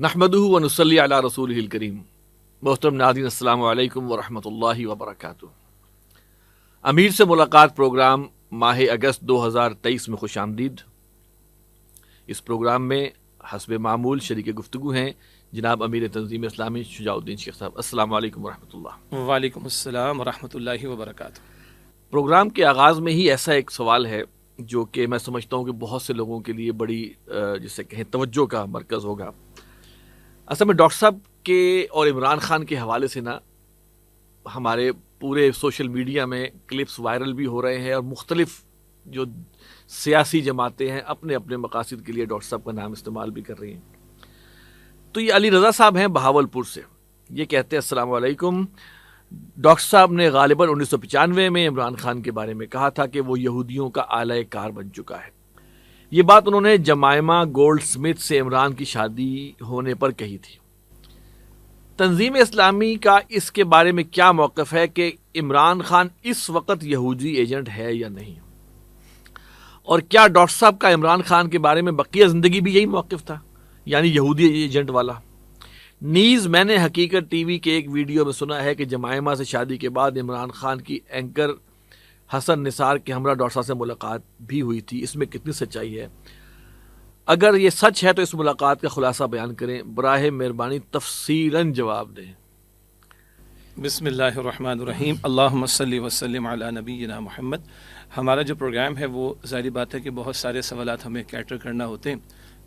نحمدہ و نصلی علی رسولہ الکریم۔ محترم ناظرین، السلام علیکم ورحمۃ اللہ وبرکاتہ۔ امیر سے ملاقات پروگرام ماہ اگست 2023 میں خوش آمدید۔ اس پروگرام میں حسب معمول شریک گفتگو ہیں جناب امیر تنظیم اسلامی شجاع الدین شیخ صاحب۔ السلام علیکم ورحمۃ اللہ۔ وعلیکم السلام ورحمۃ اللہ وبرکاتہ۔ پروگرام کے آغاز میں ہی ایسا ایک سوال ہے جو کہ میں سمجھتا ہوں کہ بہت سے لوگوں کے لیے بڑی جسے کہیں توجہ کا مرکز ہوگا۔ اصل میں ڈاکٹر صاحب کے اور عمران خان کے حوالے سے نا ہمارے پورے سوشل میڈیا میں کلپس وائرل بھی ہو رہے ہیں، اور مختلف جو سیاسی جماعتیں ہیں اپنے اپنے مقاصد کے لیے ڈاکٹر صاحب کا نام استعمال بھی کر رہی ہیں۔ تو یہ علی رضا صاحب ہیں بہاولپور سے، یہ کہتے ہیں السلام علیکم، ڈاکٹر صاحب نے غالباً 1995 میں عمران خان کے بارے میں کہا تھا کہ وہ یہودیوں کا اعلی کار بن چکا ہے۔ یہ بات انہوں نے جمائمہ گولڈ سمتھ سے عمران کی شادی ہونے پر کہی تھی۔ تنظیم اسلامی کا اس کے بارے میں کیا موقف ہے کہ عمران خان اس وقت یہودی ایجنٹ ہے یا نہیں؟ اور کیا ڈاکٹر صاحب کا عمران خان کے بارے میں بقیہ زندگی بھی یہی موقف تھا، یعنی یہودی ایجنٹ والا؟ نیز میں نے حقیقت ٹی وی کے ایک ویڈیو میں سنا ہے کہ جمائمہ سے شادی کے بعد عمران خان کی اینکر حسن نثار کے ہمراہ ڈاکٹر صاحب سے ملاقات بھی ہوئی تھی، اس میں کتنی سچائی ہے؟ اگر یہ سچ ہے تو اس ملاقات کا خلاصہ بیان کریں، براہ مہربانی تفصیلاً جواب دیں۔ بسم اللہ الرحمن الرحیم، اللہم صلی وسلم علی نبینا محمد۔ ہمارا جو پروگرام ہے وہ ظاہری بات ہے کہ بہت سارے سوالات ہمیں کیٹر کرنا ہوتے ہیں،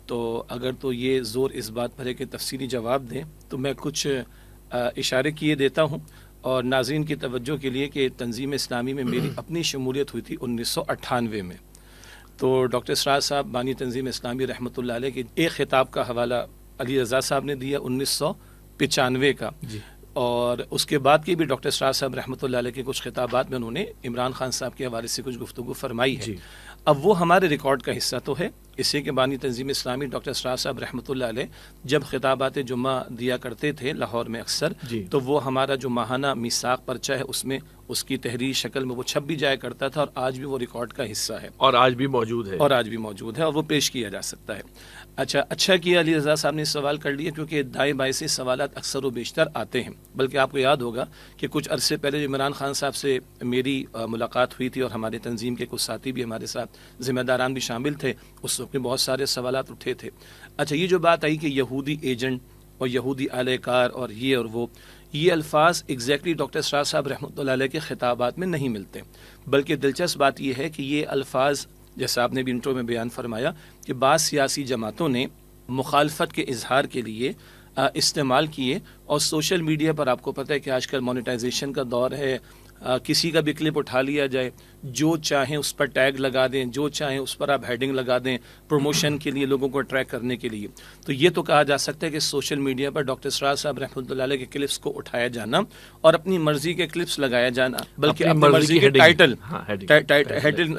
تو اگر تو یہ زور اس بات پر ہے کہ تفصیلی جواب دیں تو میں کچھ اشارے کیے دیتا ہوں، اور ناظرین کی توجہ کے لیے کہ تنظیم اسلامی میں میری اپنی شمولیت ہوئی تھی 1998 میں۔ تو ڈاکٹر اسرار صاحب بانی تنظیم اسلامی رحمۃ اللہ علیہ کے ایک خطاب کا حوالہ علی رضا صاحب نے دیا 1995 کا، اور اس کے بعد کی بھی ڈاکٹر اسرار صاحب رحمۃ اللہ علیہ کے کچھ خطابات میں انہوں نے عمران خان صاحب کے حوالے سے کچھ گفتگو فرمائی ہے۔ اب وہ ہمارے ریکارڈ کا حصہ تو ہے، اسی کے بانی تنظیم اسلامی ڈاکٹر اسرار صاحب رحمۃ اللہ علیہ جب خطابات جمعہ دیا کرتے تھے لاہور میں اکثر، تو وہ ہمارا جو ماہانہ میثاق پرچہ ہے اس میں اس کی تحریر شکل میں وہ چھپ بھی جایا کرتا تھا، اور آج بھی وہ ریکارڈ کا حصہ ہے، اور آج بھی موجود ہے، اور وہ پیش کیا جا سکتا ہے۔ اچھا کیا علی رضا صاحب نے سوال کر لیا، کیونکہ دائیں بائیں سے سوالات اکثر و بیشتر آتے ہیں۔ بلکہ آپ کو یاد ہوگا کہ کچھ عرصے پہلے عمران خان صاحب سے میری ملاقات ہوئی تھی، اور ہمارے تنظیم کے کچھ ساتھی بھی ہمارے ساتھ ذمہ داران بھی شامل تھے، اس وقت میں بہت سارے سوالات اٹھے تھے۔ یہ جو بات آئی کہ یہودی ایجنٹ اور یہودی اعلی کار اور یہ اور وہ، یہ الفاظ ایگزیکٹلی ڈاکٹر اسرار صاحب رحمۃ اللہ علیہ کے خطابات میں نہیں ملتے، بلکہ دلچسپ بات یہ ہے کہ یہ الفاظ جیسا آپ نے بھی انٹرو میں بیان فرمایا کہ بعض سیاسی جماعتوں نے مخالفت کے اظہار کے لیے استعمال کیے، اور سوشل میڈیا پر آپ کو پتہ ہے کہ آج کل مونیٹائزیشن کا دور ہے، کسی کا بھی کلپ اٹھا لیا جائے، جو چاہیں اس پر ٹیگ لگا دیں، جو چاہیں اس پر آپ ہیڈنگ لگا دیں پروموشن کے لیے، لوگوں کو اٹریکٹ کرنے کے لیے۔ تو یہ تو کہا جا سکتا ہے کہ سوشل میڈیا پر ڈاکٹر اسرار صاحب رحمۃ اللہ علیہ کے کلپس کو اٹھایا جانا اور اپنی مرضی کے کلپس لگایا جانا، بلکہ اپنی مرضی کے ٹائٹل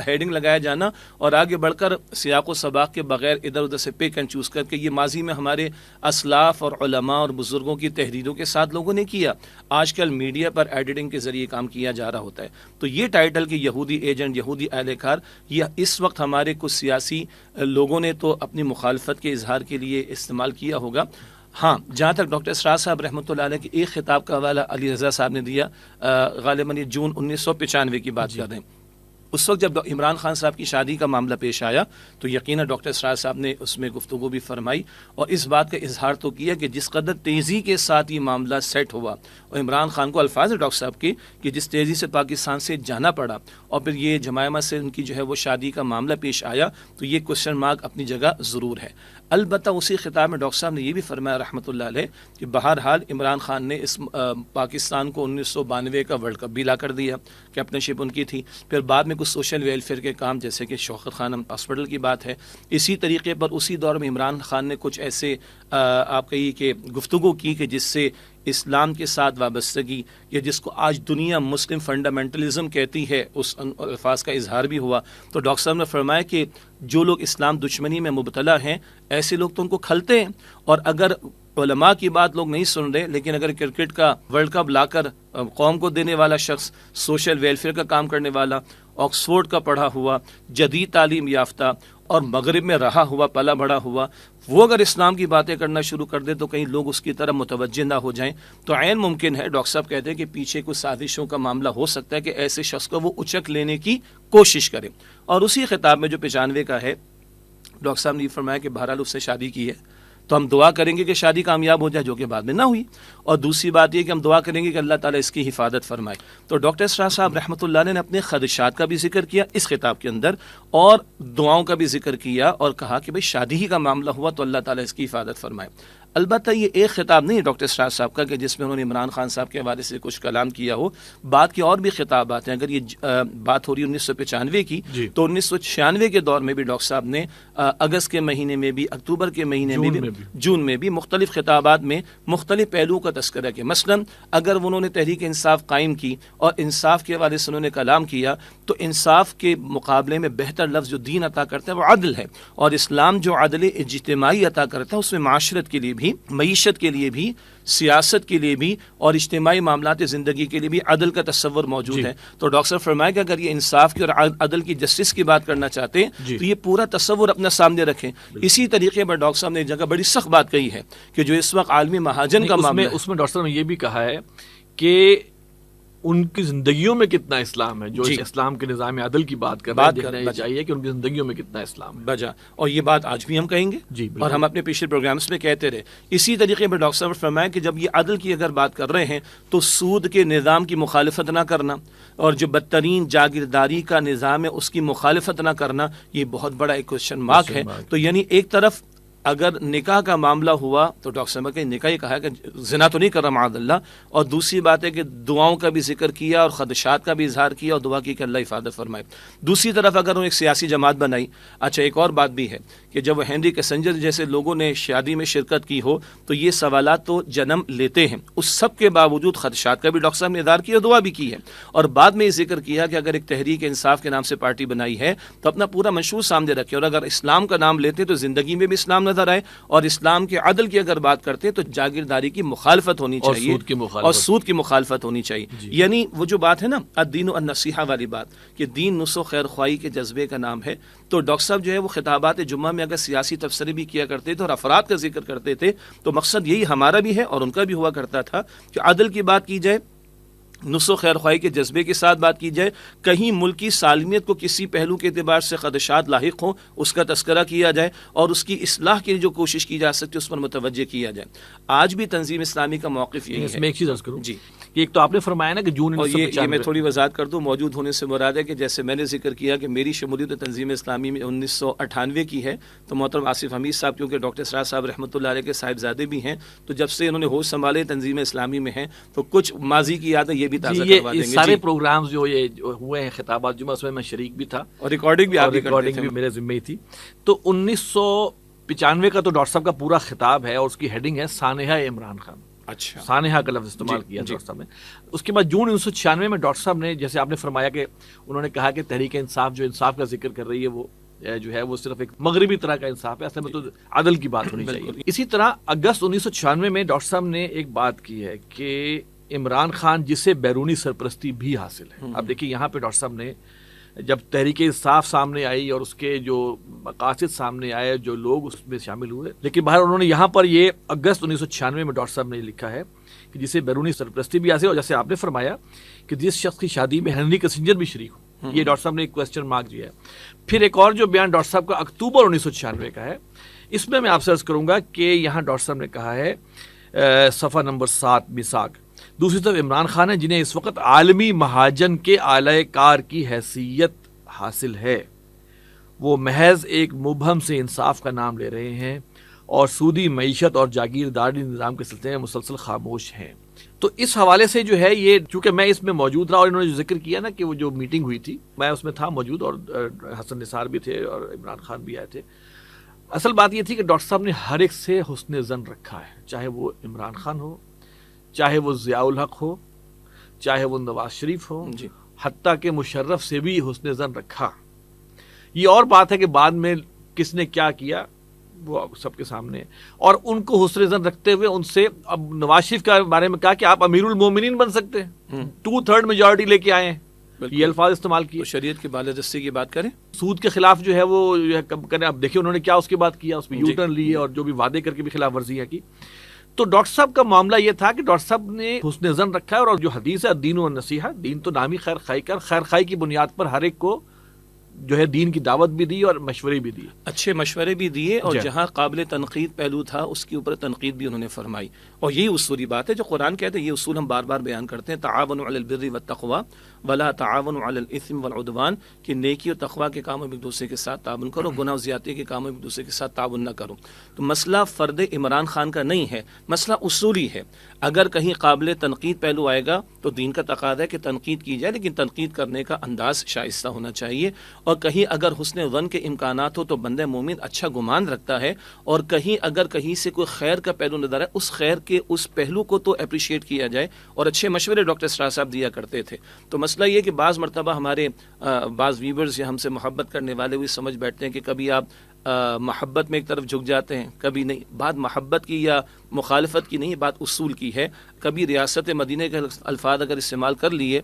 ہیڈنگ لگایا جانا، اور آگے بڑھ کر سیاق و سباق کے بغیر ادھر ادھر سے پک اینڈ چوز کر کے، یہ ماضی میں ہمارے اسلاف اور علماء اور بزرگوں کی تحریروں کے ساتھ لوگوں نے کیا، آج کل میڈیا پر ایڈیٹنگ کے ذریعے کام کیا جا رہا ہوتا ہے۔ تو یہ ٹائٹل کہ یہودی ایجنٹ، یہودی اہل کار، یہ اس وقت ہمارے کچھ سیاسی لوگوں نے تو اپنی مخالفت کے اظہار کے لیے استعمال کیا ہوگا۔ ہاں، جہاں تک ڈاکٹر اسرار صاحب رحمۃ اللہ علیہ کے ایک خطاب کا حوالہ علی رضا صاحب نے دیا، غالباً جون 1995 کی بات کر رہے ہیں، اس وقت جب عمران خان صاحب کی شادی کا معاملہ پیش آیا تو یقیناً ڈاکٹر اسرار صاحب نے اس میں گفتگو بھی فرمائی، اور اس بات کا اظہار تو کیا کہ جس قدر تیزی کے ساتھ یہ معاملہ سیٹ ہوا، اور عمران خان کو الفاظ ہے ڈاکٹر صاحب کے کہ جس تیزی سے پاکستان سے جانا پڑا، اور پھر یہ جمائمہ سے ان کی جو ہے وہ شادی کا معاملہ پیش آیا، تو یہ کوشچن مارک اپنی جگہ ضرور ہے۔ البتہ اسی خطاب میں ڈاکٹر صاحب نے یہ بھی فرمایا رحمۃ اللہ علیہ کہ بہرحال عمران خان نے اس پاکستان کو 1992 کا ورلڈ کپ بھی لا کر دیا، کیپٹنشپ ان کی تھی، پھر بعد میں کچھ سوشل ویلفیئر کے کام جیسے کہ شوکت خانم ہاسپٹل کی بات ہے، اسی طریقے پر اسی دور میں عمران خان نے کچھ ایسے آپ کہیے کہ گفتگو کی کہ جس سے اسلام کے ساتھ وابستگی، یا جس کو آج دنیا مسلم فنڈامنٹلزم کہتی ہے، اس الفاظ کا اظہار بھی ہوا۔ تو ڈاکٹر صاحب نے فرمایا کہ جو لوگ اسلام دشمنی میں مبتلا ہیں، ایسے لوگ تو ان کو کھلتے ہیں، اور اگر علماء کی بات لوگ نہیں سن رہے، لیکن اگر کرکٹ کا ورلڈ کپ لا کر قوم کو دینے والا شخص، سوشل ویلفیئر کا کام کرنے والا، آکسفورڈ کا پڑھا ہوا، جدید تعلیم یافتہ اور مغرب میں رہا ہوا پلا بڑا ہوا، وہ اگر اسلام کی باتیں کرنا شروع کر دے تو کہیں لوگ اس کی طرف متوجہ نہ ہو جائیں، تو عین ممکن ہے ڈاکٹر صاحب کہتے ہیں کہ پیچھے کچھ سازشوں کا معاملہ ہو سکتا ہے کہ ایسے شخص کو وہ اچک لینے کی کوشش کرے۔ اور اسی خطاب میں جو 95 کا ہے، ڈاکٹر صاحب نے یہ فرمایا کہ بہرحال اس سے شادی کی ہے تو ہم دعا کریں گے کہ شادی کامیاب ہو جائے، جو کہ بعد میں نہ ہوئی، اور دوسری بات یہ کہ ہم دعا کریں گے کہ اللہ تعالیٰ اس کی حفاظت فرمائے۔ تو ڈاکٹر اسرار صاحب رحمۃ اللہ علیہ نے اپنے خدشات کا بھی ذکر کیا اس خطاب کے اندر، اور دعاؤں کا بھی ذکر کیا، اور کہا کہ بھئی شادی ہی کا معاملہ ہوا تو اللہ تعالیٰ اس کی حفاظت فرمائے۔ البتہ یہ ایک خطاب نہیں ہے ڈاکٹر اسرار صاحب کا کہ جس میں انہوں نے عمران خان صاحب کے حوالے سے کچھ کلام کیا ہو، بات کے اور بھی خطابات ہیں۔ اگر یہ بات ہو رہی ہے 1995 کی، تو 1996 کے دور میں بھی ڈاکٹر صاحب نے اگست کے مہینے میں بھی، اکتوبر کے مہینے میں بھی، جون میں بھی مختلف خطابات میں مختلف پہلوؤں کا تذکرہ کیا۔ مثلا اگر انہوں نے تحریک انصاف قائم کی اور انصاف کے حوالے سے انہوں نے کلام کیا، تو انصاف کے مقابلے میں بہتر لفظ جو دین عطا کرتا ہے وہ عدل ہے، اور اسلام جو عدل اجتماعی عطا کرتا ہے اس میں معاشرت کے لیے بھی، معیشت کے لیے بھی، سیاست کے لیے بھی اور اجتماعی معاملات زندگی کے لیے بھی عدل کا تصور موجود ہے۔ تو ڈاکٹر صاحب فرمائے کہ اگر یہ انصاف کی اور عدل کی، جسٹس کی بات کرنا چاہتے ہیں تو یہ پورا تصور اپنا سامنے رکھیں۔ اسی طریقے پر ڈاکٹر صاحب نے ایک جگہ بڑی سخت بات کہی ہے کہ جو اس وقت عالمی مہاجن کا معاملہ ہے، اس میں ڈاکٹر صاحب نے یہ بھی کہا ہے کہ ان کی زندگیوں میں کتنا اسلام ہے، جو اسلام کے نظام عدل کی بات کر رہے ہیں، دیکھنا چاہیے کہ ان کی زندگیوں میں کتنا اسلام ہے بجا، اور یہ بات آج بھی ہم کہیں گے اور ہم اپنے پچھلے پروگرامز میں کہتے رہے۔ اسی طریقے پر ڈاکٹر صاحب فرمایا کہ جب یہ عدل کی اگر بات کر رہے ہیں تو سود کے نظام کی مخالفت نہ کرنا، اور جو بدترین جاگیرداری کا نظام ہے اس کی مخالفت نہ کرنا، یہ بہت بڑا ایک کوشچن مارک ہے۔ تو یعنی ایک طرف اگر نکاح کا معاملہ ہوا تو ڈاکٹر صاحب کہ نکاح یہ کہا کہ زنا تو نہیں کر رہا معاذ اللہ، اور دوسری بات ہے کہ دعاؤں کا بھی ذکر کیا اور خدشات کا بھی اظہار کیا اور دعا کی کہ اللہ حفاظت فرمائے۔ دوسری طرف اگر انہوں نے ایک سیاسی جماعت بنائی، اچھا ایک اور بات بھی ہے کہ جب ہینری کیسنجر جیسے لوگوں نے شادی میں شرکت کی ہو تو یہ سوالات تو جنم لیتے ہیں، اس سب کے باوجود خدشات کا بھی ڈاکٹر صاحب نے اظہار کیا اور دعا بھی کی ہے، اور بعد میں یہ ذکر کیا کہ اگر ایک تحریک انصاف کے نام سے پارٹی بنائی ہے تو اپنا پورا منشور سامنے رکھے، اور اگر اسلام کا نام لیتے تو زندگی میں بھی اسلام نظر آئے، اور اسلام کے عدل کی اگر بات کرتے تو جاگیرداری کی مخالفت ہونی چاہیے اور سود کی مخالفت ہونی چاہیے۔ یعنی وہ جو بات ہے نا الدین النصیحہ والی بات کہ دین نصح و خیر خواہی کے جذبے کا نام ہے، تو ڈاکٹر صاحب جو ہے وہ خطابات جمعہ میں اگر سیاسی تبصرے بھی کیا کرتے تھے اور افراد کا ذکر کرتے تھے تو مقصد یہی ہمارا بھی ہے اور ان کا بھی ہوا کرتا تھا کہ عدل کی بات کی جائے، نصح و خیر خواہی کے جذبے کے ساتھ بات کی جائے، کہیں ملک کی سالمیت کو کسی پہلو کے اعتبار سے خدشات لاحق ہوں اس کا تذکرہ کیا جائے، اور اس کی اصلاح کے لیے جو کوشش کی جا سکتی ہے اس پر متوجہ کیا جائے۔ آج بھی تنظیم اسلامی کا موقف یہی ہے۔ میں ایک چیز عرض کروں، جی ایک تو آپ نے فرمایا نا کہ جون 1995 یہ میں تھوڑی وضاحت کر دوں، موجود ہونے سے مراد ہے کہ جیسے میں نے ذکر کیا کہ میری شمولیت تنظیم اسلامی میں 1998 کی ہے، تو محترم آصف حمید صاحب کیونکہ ڈاکٹر اسرار صاحب رحمۃ اللہ علیہ کے صاحبزادے بھی ہیں، تو جب سے انہوں نے ہوش سنبھالے تنظیم اسلامی میں ہیں تو کچھ ماضی کی یادیں یہ بھی تازہ کروا دیں گے۔ سارے پروگرامز جو یہ ہوئے ہیں خطابات جمعہ، اس میں شریک بھی تھا اور ریکارڈنگ بھی آپ بھی میرے ذمہ ہی تھی۔ تو 1995 کا تو ڈاکٹر صاحب کا پورا خطاب ہے اور اس کی ہیڈنگ ہے سانحہ عمران خان۔ اچھا، سانحہ کا لفظ استعمال کیا ڈاکٹر صاحب نے۔ اس کے بعد جون 1996 میں ڈاکٹر صاحب نے، جیسے آپ نے فرمایا کہ انہوں نے کہا کہ تحریک انصاف جو انصاف کا ذکر کر رہی ہے وہ جو ہے وہ صرف ایک مغربی طرح کا انصاف ہے، اصل میں تو عدل کی بات ہونی چاہیے۔ اسی طرح اگست 1996 میں ڈاکٹر صاحب نے ایک بات کی ہے کہ عمران خان جسے بیرونی سرپرستی بھی حاصل ہے۔ اب دیکھیے یہاں پہ ڈاکٹر صاحب نے جب تحریک انصاف سامنے آئی اور اس کے جو مقاصد سامنے آئے، جو لوگ اس میں شامل ہوئے، لیکن باہر انہوں نے یہاں پر یہ اگست 1996 میں ڈاکٹر صاحب نے لکھا ہے کہ جسے بیرونی سرپرستی بھی حاصل، اور جیسے آپ نے فرمایا کہ جس شخص کی شادی میں ہینری کیسنجر بھی شریک ہو، یہ ڈاکٹر صاحب نے ایک کوسچن مارک دیا ہے۔ پھر ایک اور جو بیان ڈاکٹر صاحب کا اکتوبر 1996 کا ہے، اس میں آپ سے عرض کروں گا کہ یہاں ڈاکٹر صاحب نے کہا ہے صفحہ نمبر 7 میثاق، دوسری طرف عمران خان ہے جنہیں اس وقت عالمی مہاجن کے اعلی کار کی حیثیت حاصل ہے، وہ محض ایک مبہم سے انصاف کا نام لے رہے ہیں اور سودی معیشت اور جاگیرداری نظام کے سلسلے میں مسلسل خاموش ہیں۔ تو اس حوالے سے جو ہے یہ، چونکہ میں اس میں موجود رہا اور انہوں نے جو ذکر کیا نا کہ وہ جو میٹنگ ہوئی تھی میں اس میں تھا موجود، اور حسن نثار بھی تھے اور عمران خان بھی آئے تھے۔ اصل بات یہ تھی کہ ڈاکٹر صاحب نے ہر ایک سے حسن ظن رکھا ہے، چاہے وہ عمران خان ہو، چاہے وہ ضیاء الحق ہو، چاہے وہ نواز شریف ہو، حتیٰ کہ مشرف سے بھی حسن ظن رکھا۔ یہ اور بات ہے کہ بعد میں کس نے کیا کیا وہ سب کے سامنے، اور ان کو حسن ظن رکھتے ہوئے ان سے اب نواز شریف کے بارے میں کہا کہ آپ امیر المومنین بن سکتے ہیں، 2/3 میجورٹی لے کے آئے ہیں، یہ الفاظ استعمال کیے. شریعت کی بالادستی کی بات کریں, سود کے خلاف جو ہے وہ کم کریں. اب دیکھیں انہوں نے کیا اس کے بعد کیا, اس میں یو ٹرن لیے اور جو بھی وعدے کر کے بھی خلاف ورزیاں کی. تو ڈاکٹر صاحب کا معاملہ یہ تھا کہ ڈاکٹر صاحب نے حسن ظن رکھا ہے, اور جو حدیث ہے دین و نصیحہ, دین تو نامی خیر خائی کر, خیر خائی کی بنیاد پر ہر ایک کو جو ہے دین کی دعوت بھی دی اور مشورے بھی دیے, اچھے مشورے بھی دیے, اور جہاں قابل تنقید پہلو تھا اس کے اوپر تنقید بھی انہوں نے فرمائی. اور یہی اصولی بات ہے جو قرآن کہتے ہیں, یہ اصول ہم بار بار بیان کرتے ہیں, تعاونوا علی البر والتقوی ولا تعاونوا علی الاثم والعدوان, کہ نیکی اور تقوی کے کاموں میں ایک دوسرے کے ساتھ تعاون کرو, گناہ و زیادتی کے کاموں میں ایک دوسرے کے ساتھ تعاون نہ کرو. تو مسئلہ فرد عمران خان کا نہیں ہے, مسئلہ اصولی ہے. اگر کہیں قابل تنقید پہلو آئے گا تو دین کا تقاضا ہے کہ تنقید کی جائے, لیکن تنقید کرنے کا انداز شائستہ ہونا چاہیے. اور کہیں اگر حسن ظن کے امکانات ہو تو بندہ مومن اچھا گمان رکھتا ہے, اور کہیں اگر کہیں سے کوئی خیر کا پہلو نظر آئے, اس خیر کے اس پہلو کو تو اپریشیٹ کیا جائے. اور اچھے مشورے ڈاکٹر اسرار صاحب دیا کرتے تھے. تو مسئلہ یہ کہ بعض مرتبہ ہمارے بعض ویورز یا ہم سے محبت کرنے والے بھی سمجھ بیٹھتے ہیں کہ کبھی آپ محبت میں ایک طرف جھک جاتے ہیں, کبھی نہیں. بات محبت کی یا مخالفت کی نہیں, بات اصول کی ہے. کبھی ریاست مدینہ کے الفاظ اگر استعمال کر لیے,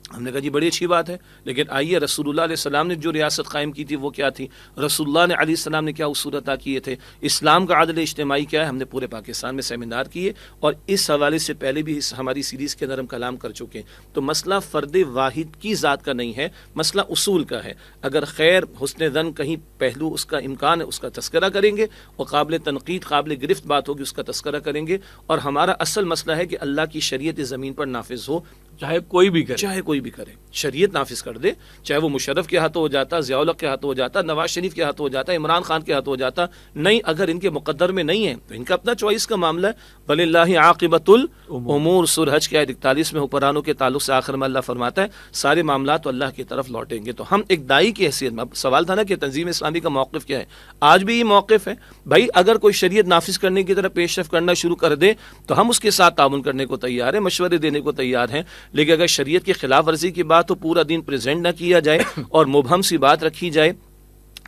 ہم نے کہا جی بڑی اچھی بات ہے, لیکن آئیے رسول اللہ علیہ السلام نے جو ریاست قائم کی تھی وہ کیا تھی, رسول اللہ نے علیہ السلام نے کیا اصول عطا کیے تھے, اسلام کا عدل اجتماعی کیا ہے. ہم نے پورے پاکستان میں سیمینار کیے, اور اس حوالے سے پہلے بھی ہماری سیریز کے اندر ہم کلام کر چکے ہیں. تو مسئلہ فرد واحد کی ذات کا نہیں ہے, مسئلہ اصول کا ہے. اگر خیر حسن ظن کہیں پہلو اس کا امکان ہے, اس کا تذکرہ کریں گے, اور قابل تنقید قابل گرفت بات ہوگی اس کا تذکرہ کریں گے. اور ہمارا اصل مسئلہ ہے کہ اللہ کی شریعت زمین پر نافذ ہو, چاہے کوئی بھی کرے, چاہے کوئی بھی کرے, شریعت نافذ کر دے. چاہے وہ مشرف کے ہاتھوں ہو جاتا, ضیاء الحق کے ہاتھوں ہو جاتا, نواز شریف کے ہاتھوں ہو جاتا, عمران خان کے ہاتھوں ہو جاتا. نہیں, اگر ان کے مقدر میں نہیں ہے تو ان کا اپنا چوائس کا معاملہ ہے. وَلِلَّهِ عَاقِبَةُ الْأُمُورِ سورہ حج کے آیت 41 میں حکمرانوں کے تعلق سے آخر میں اللہ فرماتا ہے سارے معاملات تو اللہ کی طرف لوٹیں گے. تو ہم ایک دائی کی حیثیت میں, اب سوال تھا نا کہ تنظیم اسلامی کا موقف کیا ہے, آج بھی یہ موقف ہے بھائی, اگر کوئی شریعت نافذ کرنے کی طرف پیش رفت کرنا شروع کر دے تو ہم اس کے ساتھ تعاون کرنے کو تیار ہیں, مشورے دینے کو تیار ہیں. لیکن اگر شریعت کی خلاف ورزی کی بات تو پورا دین پریزنٹ نہ کیا جائے, اور مبہم سی بات رکھی جائے,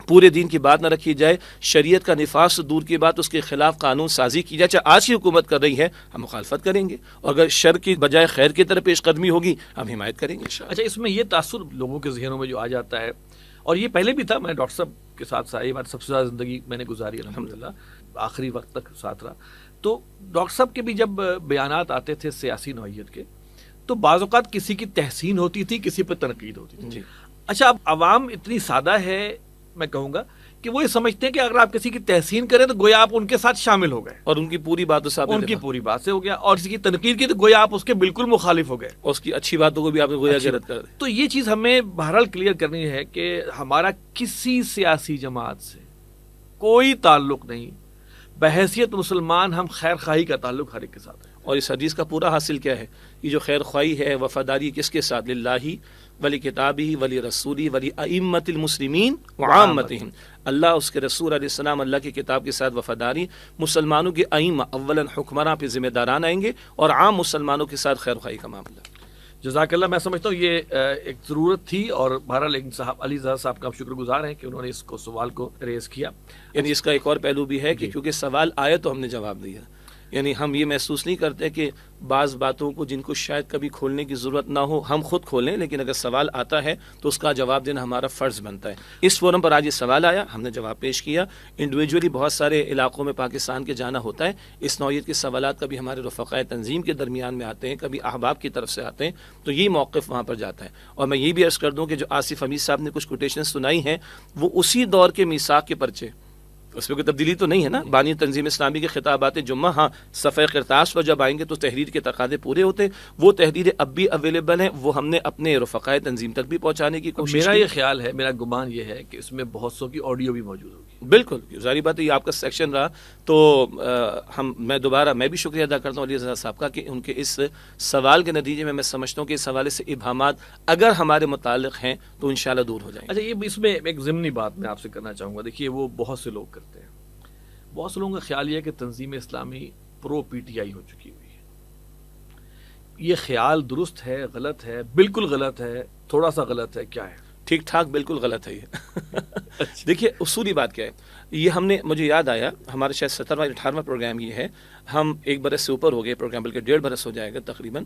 پورے دین کی بات نہ رکھی جائے, شریعت کا نفاذ سے دور کی بات, اس کے خلاف قانون سازی کی جائے. چاہے آج کی حکومت کر رہی ہے ہم مخالفت کریں گے, اور اگر شر کی بجائے خیر کی طرف پیش قدمی ہوگی ہم حمایت کریں گے. اچھا, اس میں یہ تاثر لوگوں کے ذہنوں میں جو آ جاتا ہے, اور یہ پہلے بھی تھا, میں ڈاکٹر صاحب کے ساتھ یہ بات سب سے زیادہ زندگی میں نے گزاری الحمدللہ, آخری وقت تک ساتھ رہا. تو ڈاکٹر صاحب کے بھی جب بیانات آتے تھے سیاسی نوعیت کے, تو بعض اوقات کسی کی تحسین ہوتی تھی, کسی پہ تنقید ہوتی تھی. جی. اچھا, اب عوام اتنی سادہ ہے, میں کہوں گا کہ وہ یہ سمجھتے ہیں کہ اگر آپ کسی کی تحسین کریں تو گویا آپ ان کے ساتھ شامل ہو گئے, اور ان کی پوری باتوں سے ان کی پوری بات سے ہو گیا, اور کسی کی تنقید کی تو گویا آپ اس کے بالکل مخالف ہو گئے, اور اس کی اچھی باتوں کو بھی آپ نے گویا کہ رد کر دیں. تو یہ چیز ہمیں بہرحال کلیئر کرنی ہے کہ ہمارا کسی سیاسی جماعت سے کوئی تعلق نہیں, بحیثیت مسلمان ہم خیر خواہی کا تعلق ہر ایک کے ساتھ ہے. اور اس حدیث کا پورا حاصل کیا ہے, یہ جو خیر خواہی ہے, وفاداری کس کے ساتھ, للہ ولی کتابی ولی رسولی ولی ائمۃ المسلمین وعامتہم, اللہ اس کے رسول علیہ السلام, اللہ کی کتاب کے ساتھ وفاداری, مسلمانوں کے ائمہ اولاً حکمراں پہ ذمہ داران آئیں گے, اور عام مسلمانوں کے ساتھ خیر خواہی کا معاملہ. جزاک اللہ. میں سمجھتا ہوں یہ ایک ضرورت تھی, اور بہرحال لیکن صاحب علی زہر صاحب کا شکر گزار ہیں کہ انہوں نے اس کو سوال کو ریز کیا. یعنی اس کا ایک اور پہلو بھی ہے کہ کیونکہ سوال آیا تو ہم نے جواب دیا, یعنی ہم یہ محسوس نہیں کرتے کہ بعض باتوں کو جن کو شاید کبھی کھولنے کی ضرورت نہ ہو ہم خود کھولیں, لیکن اگر سوال آتا ہے تو اس کا جواب دینا ہمارا فرض بنتا ہے. اس فورم پر آج یہ سوال آیا, ہم نے جواب پیش کیا. انڈیویجولی بہت سارے علاقوں میں پاکستان کے جانا ہوتا ہے, اس نوعیت کے سوالات کبھی ہمارے رفقائے تنظیم کے درمیان میں آتے ہیں, کبھی احباب کی طرف سے آتے ہیں, تو یہ موقف وہاں پر جاتا ہے. اور میں یہ بھی عرض کر دوں کہ جو آصف حمید صاحب نے کچھ کوٹیشن سنائی ہیں وہ اسی دور کے میثاق کے پرچے, اس میں کوئی تبدیلی تو نہیں ہے نا. بانی تنظیم اسلامی کے خطابات جمعہ, ہاں صفحہ کرتاس پر جب آئیں گے تو تحریر کے تقاضے پورے ہوتے ہیں, وہ تحریریں اب بھی اویلیبل ہیں, وہ ہم نے اپنے رفقائے تنظیم تک بھی پہنچانے کی کوشش. میرا یہ خیال ہے, میرا گمان یہ ہے کہ اس میں بہت سو کی آڈیو بھی موجود ہوگی. بالکل ظاہری بات ہے, یہ آپ کا سیکشن رہا تو میں بھی شکریہ ادا کرتا ہوں علی رضا صاحب کا کہ ان کے اس سوال کے نتیجے میں سمجھتا ہوں کہ اس حوالے سے ابہامات اگر ہمارے متعلق ہیں تو انشاءاللہ دور ہو جائیں گے. اچھا, یہ اس میں ایک ضمنی بات میں آپ سے کرنا چاہوں گا. دیکھیے, وہ بہت سے لوگ کرتے ہیں, بہت سے لوگوں کا خیال یہ کہ تنظیم اسلامی پرو پی ٹی آئی ہو چکی ہوئی ہے. یہ خیال درست ہے, غلط ہے, بالکل غلط ہے, تھوڑا سا غلط ہے, کیا ہے؟ ٹھیک ٹھاک بالکل غلط ہے یہ. دیکھیے اصولی بات کیا ہے, یہ ہم نے, مجھے یاد آیا ہمارے شاید 17واں 18واں پروگرام یہ ہے, ہم 1 برس سے اوپر ہو گئے پروگرام, بلکہ 1.5 برس ہو جائے گا تقریباً.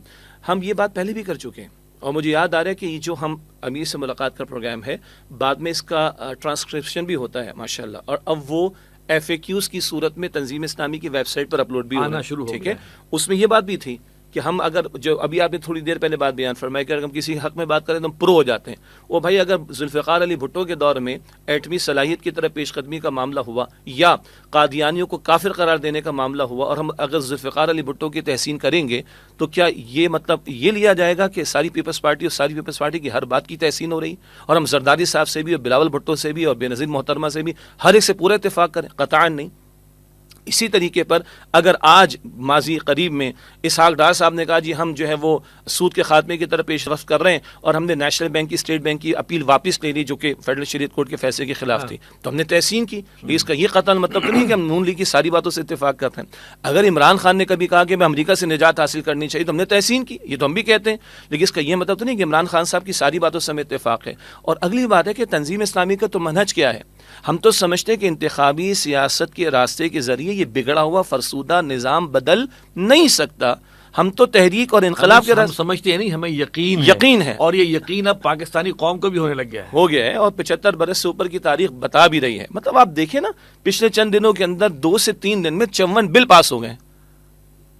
ہم یہ بات پہلے بھی کر چکے ہیں, اور مجھے یاد آ رہا ہے کہ یہ جو ہم امیر سے ملاقات کا پروگرام ہے، بعد میں اس کا ٹرانسکرپشن بھی ہوتا ہے ماشاءاللہ، اور اب وہ ایف اے کیوز کی صورت میں تنظیم اسلامی کی ویب سائٹ پر اپلوڈ بھی آنا شروع ہو ٹھیک گیا ہے۔ اس میں یہ بات بھی تھی کہ ہم اگر جو ابھی آپ نے تھوڑی دیر پہلے بات بیان فرمائی کہ اگر ہم کسی حق میں بات کریں تو ہم پرو ہو جاتے ہیں، وہ بھائی اگر ذوالفقار علی بھٹو کے دور میں ایٹمی صلاحیت کی طرف پیش قدمی کا معاملہ ہوا یا قادیانیوں کو کافر قرار دینے کا معاملہ ہوا، اور ہم اگر ذوالفقار علی بھٹو کی تحسین کریں گے تو کیا یہ مطلب یہ لیا جائے گا کہ ساری پیپلز پارٹی اور ساری پیپلز پارٹی کی ہر بات کی تحسین ہو رہی، اور ہم زرداری صاحب سے بھی اور بلاول بھٹو سے بھی اور بے نظیر محترمہ سے بھی ہر ایک سے پورا اتفاق کریں؟ قطعاً نہیں۔ اسی طریقے پر اگر آج ماضی قریب میں اسحاق ڈار صاحب نے کہا جی ہم جو ہے وہ سود کے خاتمے کی طرف پیش رفت کر رہے ہیں، اور ہم نے نیشنل بینک کی، اسٹیٹ بینک کی اپیل واپس لے لی جو کہ فیڈرل شریعت کورٹ کے فیصلے کے خلاف تھی، تو ہم نے تحسین کی۔ اس کا یہ قطعاً مطلب تو نہیں کہ ہم نون لیگ کی ساری باتوں سے اتفاق کرتے ہیں۔ اگر عمران خان نے کبھی کہا کہ میں امریکہ سے نجات حاصل کرنی چاہیے تو ہم نے تحسین کی، یہ تو ہم بھی کہتے ہیں، لیکن اس کا یہ مطلب تو نہیں کہ عمران خان صاحب کی ساری باتوں سے ہمیں اتفاق ہے۔ اور اگلی بات ہے کہ تنظیم اسلامی کا تو منہج کیا ہے؟ ہم تو سمجھتے ہیں کہ انتخابی سیاست کے راستے کے ذریعے یہ بگڑا ہوا فرسودہ نظام بدل نہیں سکتا۔ ہم تو تحریک اور انقلاب کے ہم سمجھتے ہیں نہیں، ہمیں یقین ہے، اور یہ یقین اب پاکستانی قوم کو بھی ہونے لگ گیا ہے، ہو گیا ہے، اور 75 برس سے اوپر کی تاریخ بتا بھی رہی ہے۔ مطلب آپ دیکھیں نا، پچھلے چند دنوں کے اندر 2 سے 3 دن میں 54 بل پاس ہو گئے،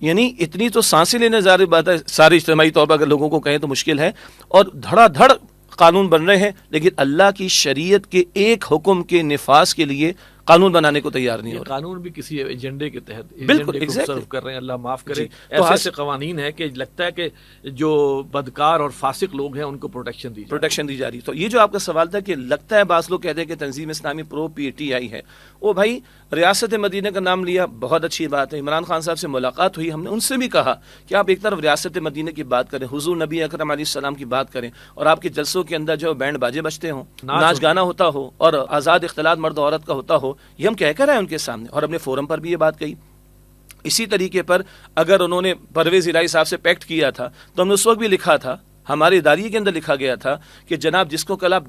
یعنی اتنی تو سانسیں لینے ظاہر بات ہے، سارے اجتماعی طور پر اگر لوگوں کو کہیں تو مشکل ہے، اور دھڑا دھڑ قانون بن رہے ہیں، لیکن اللہ کی شریعت کے ایک حکم کے نفاذ کے لیے قانون بنانے کو تیار نہیں ہو رہا۔ قانون بھی کسی ایجنڈے کے تحت بالکل سرو کر رہے ہیں، اللہ معاف کرے۔ تو ایسے قوانین ہے کہ لگتا ہے کہ جو بدکار اور فاسق لوگ ہیں ان کو پروٹیکشن دی جا رہی۔ تو یہ جو آپ کا سوال تھا کہ لگتا ہے بعض لوگ کہتے ہیں کہ تنظیم اسلامی پرو پی ٹی آئی ہے، وہ بھائی ریاست مدینہ کا نام لیا، بہت اچھی بات ہے، عمران خان صاحب سے ملاقات ہوئی، ہم نے ان سے بھی کہا کہ آپ ایک طرف ریاست مدینہ کی بات کریں، حضور نبی اکرم علیہ السلام کی بات کریں، اور آپ کے جلسوں کے اندر جو بینڈ باجے بجتے ہوں، ناچ گانا ہوتا ہو، اور آزاد اختلاط مرد و عورت کا ہوتا ہو، یہ ہم کہہ کر آئے ان کے سامنے، اور اپنے فورم پر بھی یہ بات کہی۔ اسی طریقے پر اگر انہوں نے پرویز الہی صاحب سے پیکٹ کیا تھا تو ہم نے اس وقت بھی لکھا تھا، ہمارے اداریے کے اندر لکھا گیا تھا کہ جناب جس کو کل آپ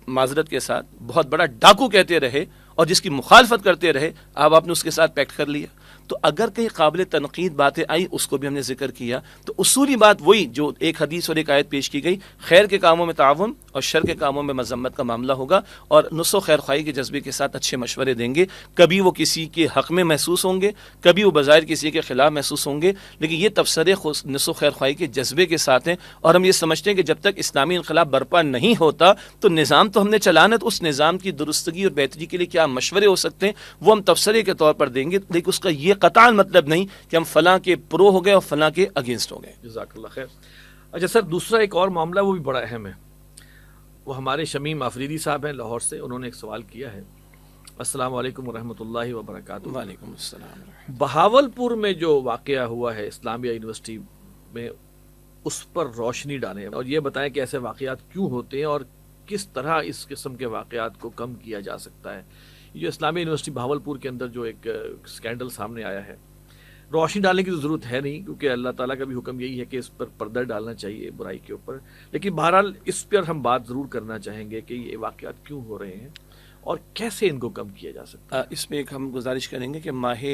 معذرت کے ساتھ بہت بڑا ڈاکو کہتے رہے اور جس کی مخالفت کرتے رہے، آپ نے اس کے ساتھ پیکٹ کر لیا۔ تو اگر کہیں قابل تنقید باتیں آئی اس کو بھی ہم نے ذکر کیا۔ تو اصولی بات وہی جو ایک حدیث اور ایک آیت پیش کی گئی، خیر کے کاموں میں تعاون اور شر کے کاموں میں مذمت کا معاملہ ہوگا، اور نصح و خیر خواہی کے جذبے کے ساتھ اچھے مشورے دیں گے۔ کبھی وہ کسی کے حق میں محسوس ہوں گے، کبھی وہ بظاہر کسی کے خلاف محسوس ہوں گے، لیکن یہ تبصرے نصح و خیر خواہی کے جذبے کے ساتھ ہیں۔ اور ہم یہ سمجھتے ہیں کہ جب تک اسلامی انقلاب برپا نہیں ہوتا تو نظام تو ہم نے چلانا، تو اس نظام کی درستگی اور بہتری کے لیے کیا مشورے ہو سکتے ہیں وہ ہم تبصرے کے طور پر دیں گے، لیکن اس کا یہ قطعاً مطلب نہیں کہ ہم فلاں کے پرو ہو گئے اور فلاں کے اگینسٹ ہو گئے۔ جزاک اللہ خیر۔ اچھا سر، دوسرا ایک اور معاملہ وہ بھی بڑا اہم ہے، وہ ہمارے شمیم آفریدی صاحب ہیں لاہور سے، انہوں نے ایک سوال کیا ہے۔ السلام علیکم ورحمۃ اللہ وبرکاتہ۔ وعلیکم السلام۔ بہاولپور میں جو واقعہ ہوا ہے اسلامیہ یونیورسٹی میں، اس پر روشنی ڈالیں اور یہ بتائیں کہ ایسے واقعات کیوں ہوتے ہیں اور کس طرح اس قسم کے واقعات کو کم کیا جا سکتا ہے۔ یہ جو اسلامیہ یونیورسٹی بہاولپور کے اندر جو ایک اسکینڈل سامنے آیا ہے، روشنی ڈالنے کی تو ضرورت ہے نہیں، کیونکہ اللہ تعالیٰ کا بھی حکم یہی ہے کہ اس پر پردہ ڈالنا چاہیے برائی کے اوپر، لیکن بہرحال اس پر ہم بات ضرور کرنا چاہیں گے کہ یہ واقعات کیوں ہو رہے ہیں اور کیسے ان کو کم کیا جا سکتا ہے۔ اس میں ایک ہم گزارش کریں گے کہ ماہ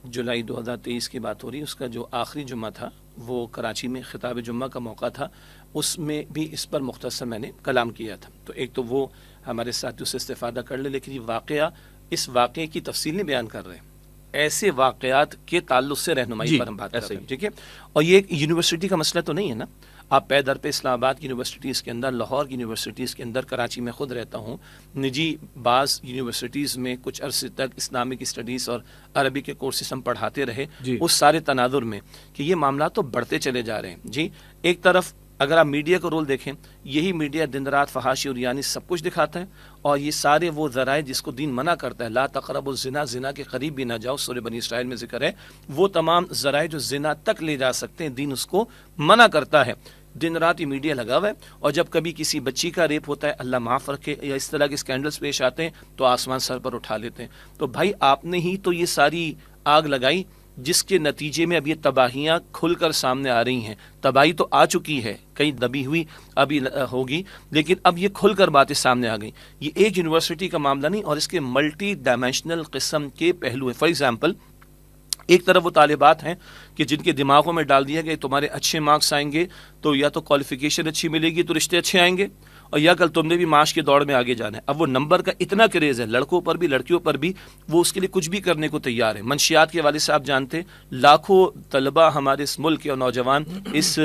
جولائی 2023 کی بات ہو رہی ہے، اس کا جو آخری جمعہ تھا وہ کراچی میں خطاب جمعہ کا موقع تھا، اس میں بھی اس پر مختصر میں نے کلام کیا تھا۔ تو ایک تو وہ ہمارے ساتھ سے استفادہ کر لے، لیکن یہ واقعہ، اس واقعے کی تفصیل نہیں بیان کر رہے ہیں، ایسے واقعات کے تعلق سے رہنمائی پر ہم بات کر رہے ہیں، ٹھیک ہے۔ اور یہ ایک یونیورسٹی کا مسئلہ تو نہیں ہے نا، آپ پے در پہ اسلام آباد کی یونیورسٹیز کے اندر، لاہور کی یونیورسٹیز کے اندر، کراچی میں خود رہتا ہوں، نجی بعض یونیورسٹیز میں کچھ عرصے تک اسلامک اسٹڈیز اور عربی کے کورسز ہم پڑھاتے رہے، اس سارے تناظر میں کہ یہ معاملات تو بڑھتے چلے جا رہے ہیں۔ جی، ایک طرف اگر آپ میڈیا کا رول دیکھیں، یہی میڈیا دن رات فحاشی اور یعنی سب کچھ دکھاتا ہے، اور یہ سارے وہ ذرائع جس کو دین منع کرتا ہے، لا تقربوا الزنا، زنا کے قریب بھی نہ جاؤ، سورہ بنی اسرائیل میں ذکر ہے، وہ تمام ذرائع جو زنا تک لے جا سکتے ہیں دین اس کو منع کرتا ہے۔ دن رات یہ میڈیا لگا ہوا ہے، اور جب کبھی کسی بچی کا ریپ ہوتا ہے، اللہ معاف رکھے، یا اس طرح کے اسکینڈلز پیش آتے ہیں تو آسمان سر پر اٹھا لیتے ہیں۔ تو بھائی آپ نے ہی تو یہ ساری آگ لگائی جس کے نتیجے میں اب یہ تباہیاں کھل کر سامنے آ رہی ہیں۔ تباہی تو آ چکی ہے، کئی دبی ہوئی ابھی ہوگی، لیکن اب یہ کھل کر باتیں سامنے آ گئیں۔ یہ ایک یونیورسٹی کا معاملہ نہیں، اور اس کے ملٹی ڈائمینشنل قسم کے پہلو ہیں۔ فار ایگزامپل ایک طرف وہ طالبات ہیں کہ جن کے دماغوں میں ڈال دیا کہ تمہارے اچھے مارکس آئیں گے تو یا تو کوالیفیکیشن اچھی ملے گی تو رشتے اچھے آئیں گے، اور یا کل تم نے بھی معاش کی دوڑ میں آگے جانا ہے۔ اب وہ نمبر کا اتنا کریز ہے لڑکوں پر بھی لڑکیوں پر بھی، وہ اس کے لیے کچھ بھی کرنے کو تیار ہے۔ منشیات کے والد صاحب جانتے، لاکھوں طلبہ ہمارے اس ملک کے اور نوجوان اس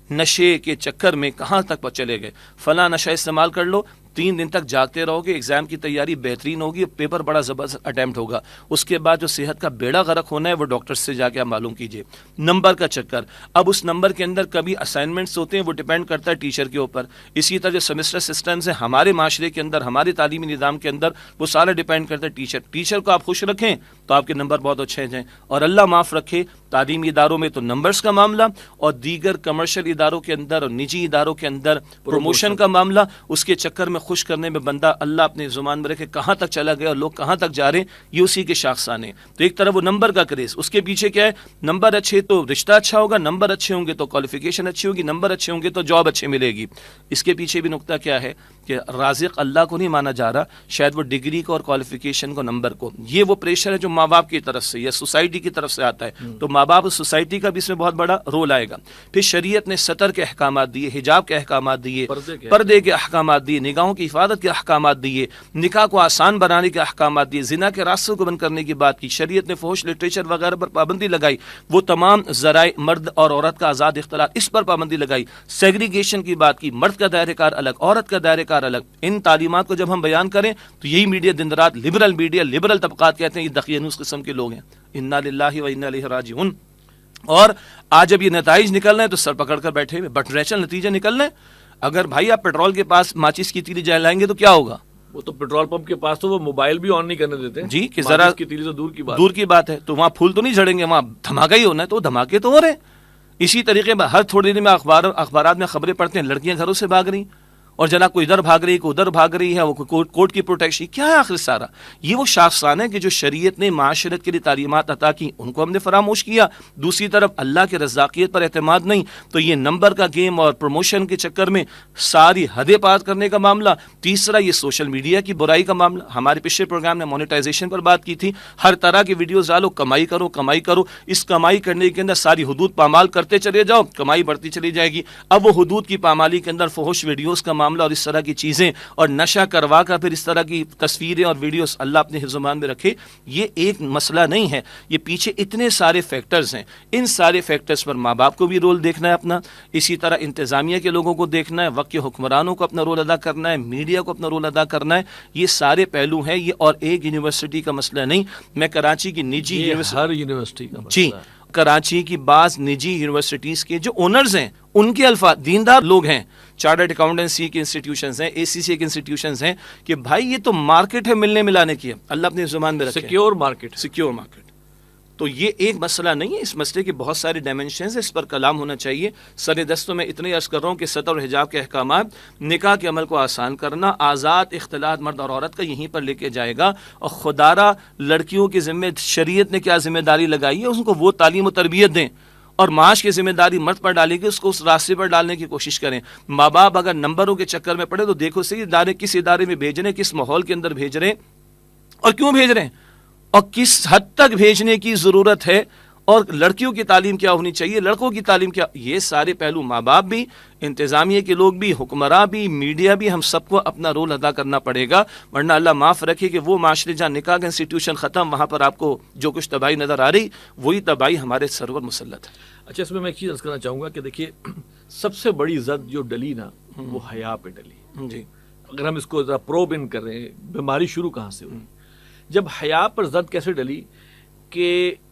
نشے کے چکر میں کہاں تک چلے گئے، فلاں نشہ استعمال کر لو، 3 دن تک جاگتے رہو گے، ایگزام کی تیاری بہترین ہوگی، پیپر بڑا زبردست اٹیمپٹ ہوگا، اس کے بعد جو صحت کا بیڑا غرق ہونا ہے وہ ڈاکٹر سے جا کے آپ معلوم کیجئے۔ نمبر کا چکر، اب اس نمبر کے اندر کبھی اسائنمنٹس ہوتے ہیں، وہ ڈیپینڈ کرتا ہے ٹیچر کے اوپر، اسی طرح جو سیمسٹر سسٹمز ہیں ہمارے معاشرے کے اندر، ہمارے تعلیمی نظام کے اندر، وہ سارا ڈیپینڈ کرتا ہے ٹیچر کو آپ خوش رکھیں تو آپ کے نمبر بہت اچھے جائیں، اور اللہ معاف رکھے تعلیمی اداروں میں تو نمبرز کا معاملہ، اور دیگر کمرشل اداروں کے اندر اور نجی اداروں کے اندر پروموشن کا معاملہ، اس کے چکر میں خوش کرنے میں بندہ اللہ اپنے زبان میں رکھے کہاں تک چلا گیا اور لوگ کہاں تک جا رہے ہیں، یہ اسی کے شاخسانے۔ تو ایک طرف وہ نمبر کا کریز، اس کے پیچھے کیا ہے، نمبر اچھے تو رشتہ اچھا ہوگا، نمبر اچھے ہوں گے تو کوالیفیکیشن اچھی ہوگی، نمبر اچھے ہوں گے تو جاب اچھے ملے گی۔ اس کے پیچھے بھی نقطہ کیا ہے کہ رازق اللہ کو نہیں مانا جا رہا، شاید وہ ڈگری کو اور کوالیفیکیشن کو، نمبر کو، یہ وہ پریشر ہے جو ماں باپ کی طرف سے یا سوسائٹی کی طرف سے آتا ہے، تو ماں باپ سوسائٹی کا بھی اس میں بہت بڑا رول آئے گا۔ پھر شریعت نے سطر کے احکامات دیے، حجاب کے احکامات دیے، پردے کے احکامات دیے، نگاہوں کی حفاظت کے احکامات دیے، نکاح کو آسان بنانے کے احکامات دیے، زنا کے راستوں کو بند کرنے کی بات کی، شریعت نے فحش لٹریچر وغیرہ پر پابندی لگائی، وہ تمام ذرائع مرد اور عورت کا آزاد اختلاط اس پر پابندی لگائی، سیگریگیشن کی بات کی، مرد کا دائرہ کار الگ، عورت کا دائرہ کار الگ۔ ان تعلیمات کو جب ہم بیان کریں تو یہی میڈیا دن رات لبرل میڈیا، لبرل طبقات کہتے ہیں یہ دقیانوس قسم کے لوگ ہیں، انا للہ و انا الیہ راجعون۔ اور آج جب یہ نتائج نکل رہے ہیں تو سر پکڑ کر بیٹھے ہوئے، بٹ نیچرل نتیجے نکل رہے ہیں۔ اگر بھائی آپ پیٹرول کے پاس ماچس کی تیلی جلائیں گے تو کیا ہوگا؟ وہ تو پیٹرول پمپ کے پاس تو وہ موبائل بھی آن نہیں کرنے دیتے جی، کہ ذرا کی تیلی تو دور کی بات ہے، تو وہاں پھول تو نہیں جھڑیں گے، وہاں دھماکہ ہی ہونا ہے، تو دھماکے تو ہو رہے ہیں۔ اسی طریقے میں ہر تھوڑی دیر میں اخبارات میں خبریں پڑھتے ہیں لڑکیاں گھروں سے بھاگ رہی، اور جناب کوئی ادھر بھاگ رہی ہے، کوئی ادھر بھاگ رہی ہے، وہ کورٹ کی پروٹیکشن، کیا ہے آخر سارا؟ یہ وہ شاخسان ہے کہ جو شریعت نے معاشرت کے لیے تعلیمات عطا کی ان کو ہم نے فراموش کیا۔ دوسری طرف اللہ کے رزاقیت پر اعتماد نہیں، تو یہ نمبر کا گیم اور پروموشن کے چکر میں ساری حدیں پار کرنے کا معاملہ۔ تیسرا یہ سوشل میڈیا کی برائی کا معاملہ، ہمارے پچھلے پروگرام نے مونیٹائزیشن پر بات کی تھی، ہر طرح کی ویڈیوز ڈالو، کمائی کرو کمائی کرو، اس کمائی کرنے کے اندر ساری حدود پامال کرتے چلے جاؤ، کمائی بڑھتی چلی جائے گی۔ اب وہ حدود کی پامالی کے اندر فحش ویڈیوز کا معاملہ اور اس طرح کی چیزیں اور نشہ کروا کر پھر اس طرح کی تصویریں اور ویڈیوز، اللہ اپنے حفظ و امان میں رکھے، یہ ایک مسئلہ نہیں ہے، یہ پیچھے اتنے سارے فیکٹرز ہیں۔ ان سارے فیکٹرز پر ماں باپ کو بھی رول دیکھنا ہے اپنا، اسی طرح انتظامیہ کے لوگوں کو دیکھنا ہے، وقت کے حکمرانوں کو اپنا رول ادا کرنا ہے، میڈیا کو اپنا رول ادا کرنا ہے، یہ سارے پہلو ہیں۔ یہ اور ایک یونیورسٹی کا مسئلہ نہیں، میں کراچی کی نجی ہر یونیورسٹی کا جی کراچی کی بعض نجی یونیورسٹیز کے جو اونرز ہیں ان کے الفاظ، دیندار لوگ ہیں، چارٹرڈ اکاؤنٹنسی کے انسٹیٹیوشنز ہیں، اے سی سی کے انسٹیٹیوشنز ہیں، کہ بھائی یہ تو مارکیٹ ہے ملنے ملانے کی ہے، اللہ اپنے زبان میں رکھے، سیکیور مارکیٹ، سیکیور مارکیٹ۔ تو یہ ایک مسئلہ نہیں ہے، اس مسئلے کے بہت سارے ڈائمینشنز ہیں، اس پر کلام ہونا چاہیے۔ سر دستوں میں اتنے عرض کر رہا ہوں کہ سطر اور حجاب کے احکامات، نکاح کے عمل کو آسان کرنا، آزاد اختلاط مرد اور عورت کا یہیں پر لے کے جائے گا، اور خدارہ لڑکیوں کی ذمہ شریعت نے کیا ذمہ داری لگائی ہے اس کو وہ تعلیم و تربیت دیں، اور معاش کی ذمہ داری مرد پر ڈالے گی، اس کو اس راستے پر ڈالنے کی کوشش کریں۔ ماں باپ اگر نمبروں کے چکر میں پڑے تو دیکھو صحیح ادارے کس ادارے میں بھیج رہے ہیں، کس ماحول کے اندر بھیج رہے ہیں، اور کیوں بھیج رہے ہیں، اور کس حد تک بھیجنے کی ضرورت ہے، اور لڑکیوں کی تعلیم کیا ہونی چاہیے، لڑکوں کی تعلیم کیا، یہ سارے پہلو ماں باپ بھی، انتظامیہ کے لوگ بھی، حکمراں بھی، میڈیا بھی، ہم سب کو اپنا رول ادا کرنا پڑے گا، ورنہ اللہ معاف رکھے کہ وہ معاشرے جہاں نکاح کا انسٹیٹیوشن ختم، وہاں پر آپ کو جو کچھ تباہی نظر آ رہی، وہی تباہی ہمارے سرور مسلط ہے۔ اچھا، اس میں ایک چیز عرض کرنا چاہوں گا کہ دیکھیے سب سے بڑی زد جو ڈلی نا وہ حیا پہ ڈلی۔ جی، اگر ہم اس کو ذرا پروب ان کر رہے ہیں، بیماری شروع کہاں سے ہوئی؟ جب حیا پر زد کیسے ڈلی کہ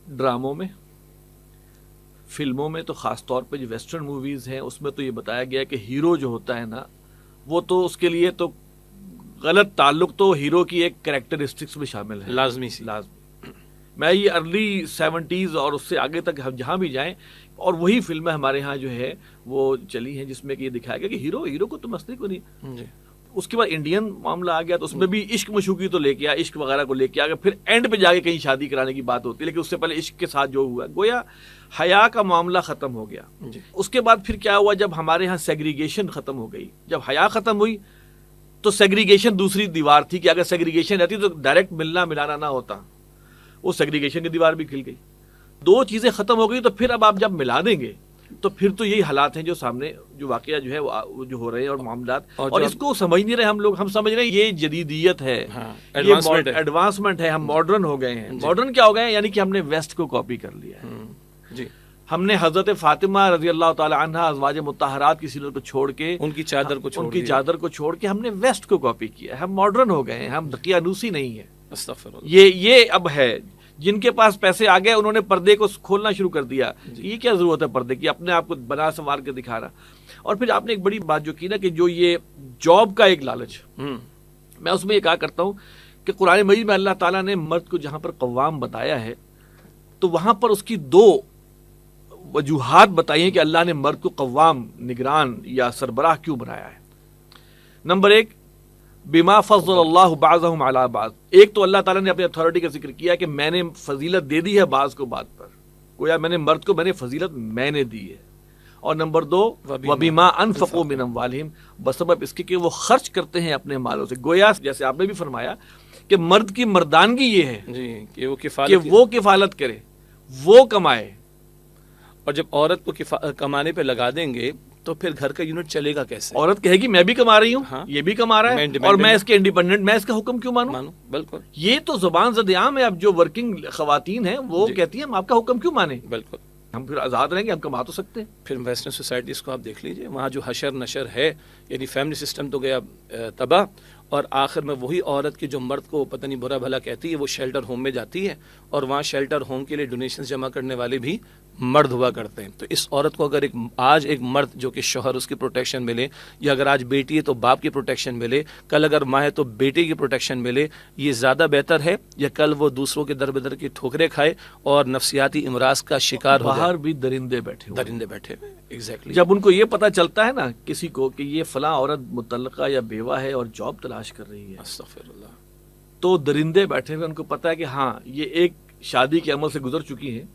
ڈراموں میں، فلموں میں، تو خاص طور پہ جو ویسٹرن موویز ہیں اس میں تو یہ بتایا گیا کہ ہیرو جو ہوتا ہے نا وہ تو اس کے لیے تو غلط تعلق تو ہیرو کی ایک کریکٹرسٹکس میں شامل ہے، لازمی سی، لازمی۔ میں یہ ارلی 70s اور اس سے آگے تک ہم جہاں بھی جائیں، اور وہی فلمیں ہمارے ہاں جو ہے وہ چلی ہیں جس میں کہ یہ دکھایا گیا کہ ہیرو کو تو مسئلے کو نہیں۔ جی، اس کے بعد انڈین معاملہ آ گیا تو اس میں بھی عشق مشوقی تو لے کے آیا، عشق وغیرہ کو لے کے آ گیا، پھر اینڈ پہ جا کے کہیں شادی کرانے کی بات ہوتی ہے، لیکن اس سے پہلے عشق کے ساتھ جو ہوا گویا حیا کا معاملہ ختم ہو گیا۔ جی، اس کے بعد پھر کیا ہوا، جب ہمارے ہاں سیگریگیشن ختم ہو گئی، جب حیا ختم ہوئی تو سیگریگیشن دوسری دیوار تھی، کہ اگر سیگریگیشن رہتی تو ڈائریکٹ ملنا ملانا نہ ہوتا، وہ سیگریگیشن کی دیوار بھی کھل گئی۔ دو چیزیں ختم ہو گئی تو پھر اب آپ جب ملا دیں گے تو پھر تو یہی حالات ہیں جو سامنے جو واقعہ جو ہے وہ جو ہو رہے ہیں اور معاملات، اور اس کو سمجھ نہیں رہے ہم لوگ. ہم سمجھ رہے ہیں یہ جدیدیت ہے، یہ ایڈوانسمنٹ ہے، ہم ماڈرن ہو گئے ہیں. ماڈرن کیا ہو گئے ہیں؟ یعنی کہ ہم نے ویسٹ کو کاپی کر لیا ہے. جی ہم نے حضرت فاطمہ رضی اللہ تعالی عنہا ازواج مطہرات کی سیرت کو چھوڑ کے، ان کی چادر کو چھوڑ کے ہم نے ویسٹ کو کاپی کیا ہے. ہم ماڈرن ہو گئے ہیں، ہم دقیانوسی نہیں ہے. استغفر اللہ. یہ اب ہے. جن کے پاس پیسے آ گئے انہوں نے پردے کو کھولنا شروع کر دیا. یہ کیا ضرورت ہے پردے کی؟ اپنے آپ کو بنا سنوار کے دکھا رہا. اور پھر آپ نے ایک بڑی بات جو کی نا کہ جو یہ جاب کا ایک لالچ، میں اس میں یہ کہا کرتا ہوں کہ قرآن مجید میں اللہ تعالیٰ نے مرد کو جہاں پر قوام بتایا ہے تو وہاں پر اس کی دو وجوہات بتائی ہیں کہ اللہ نے مرد کو قوام، نگران یا سربراہ کیوں بنایا ہے. نمبر ایک، بما فضل اللہ بعضهم علی بعض. ایک تو اللہ تعالیٰ نے اپنی اتھارٹی کا ذکر کیا کہ میں نے فضیلت دے دی ہے بعض کو بعض پر، گویا میں نے مرد کو فضیلت میں نے دی ہے. اور نمبر دو، وبما انفقوا من اموالہم، بسبب اس کے کہ وہ خرچ کرتے ہیں اپنے مالوں سے. گویا جیسے آپ نے بھی فرمایا کہ مرد کی مردانگی یہ ہے جی کہ وہ کفالت کرے، وہ کمائے. اور جب عورت کو کمانے پہ لگا دیں گے تو پھر گھر کا یونٹ چلے گا کیسے؟ عورت کہے گی میں بھی کما رہی ہوں، یہ بھی کما رہا ہے، اور میں اس کے انڈیپینڈنٹ، میں اس کا حکم کیوں مانوں؟ بالکل. یہ تو زبان زد عام ہے. اب جو ورکنگ خواتین ہیں وہ کہتی ہیں ہم آپ کا حکم کیوں مانیں؟ بالکل. ہم پھر آزاد رہیں گے، ہم کما تو سکتے ہیں. پھر ویسٹرن سوسائٹیز کو آپ دیکھ لیجئے، وہاں جو حشر نشر ہے، یعنی فیملی سسٹم تو گیا تباہ، اور آخر میں وہی عورت کی جو مرد کو پتہ نہیں برا بھلا کہتی ہے وہ شیلٹر ہوم میں جاتی ہے، اور وہاں شیلٹر ہوم کے لیے ڈونیشنز جمع کرنے والے بھی مرد ہوا کرتے ہیں. تو اس عورت کو اگر آج ایک مرد جو کہ شوہر اس کی پروٹیکشن ملے، یا اگر آج بیٹی ہے تو باپ کی پروٹیکشن ملے، کل اگر ماں ہے تو بیٹے کی پروٹیکشن ملے، یہ زیادہ بہتر ہے یا کل وہ دوسروں کے در بدر کی ٹھوکریں کھائے اور نفسیاتی امراض کا شکار ہو جائے؟ باہر بھی درندے بیٹھے ہوئے. ایگزیکٹلی. جب ان کو یہ پتہ چلتا ہے نا کسی کو کہ یہ فلاں عورت مطلقہ یا بیوہ ہے اور جاب تلاش کر رہی ہے، استغفر اللہ، تو درندے بیٹھے ہوئے، ان کو پتہ ہے کہ ہاں یہ ایک شادی کے عمل سے گزر چکی ہیں.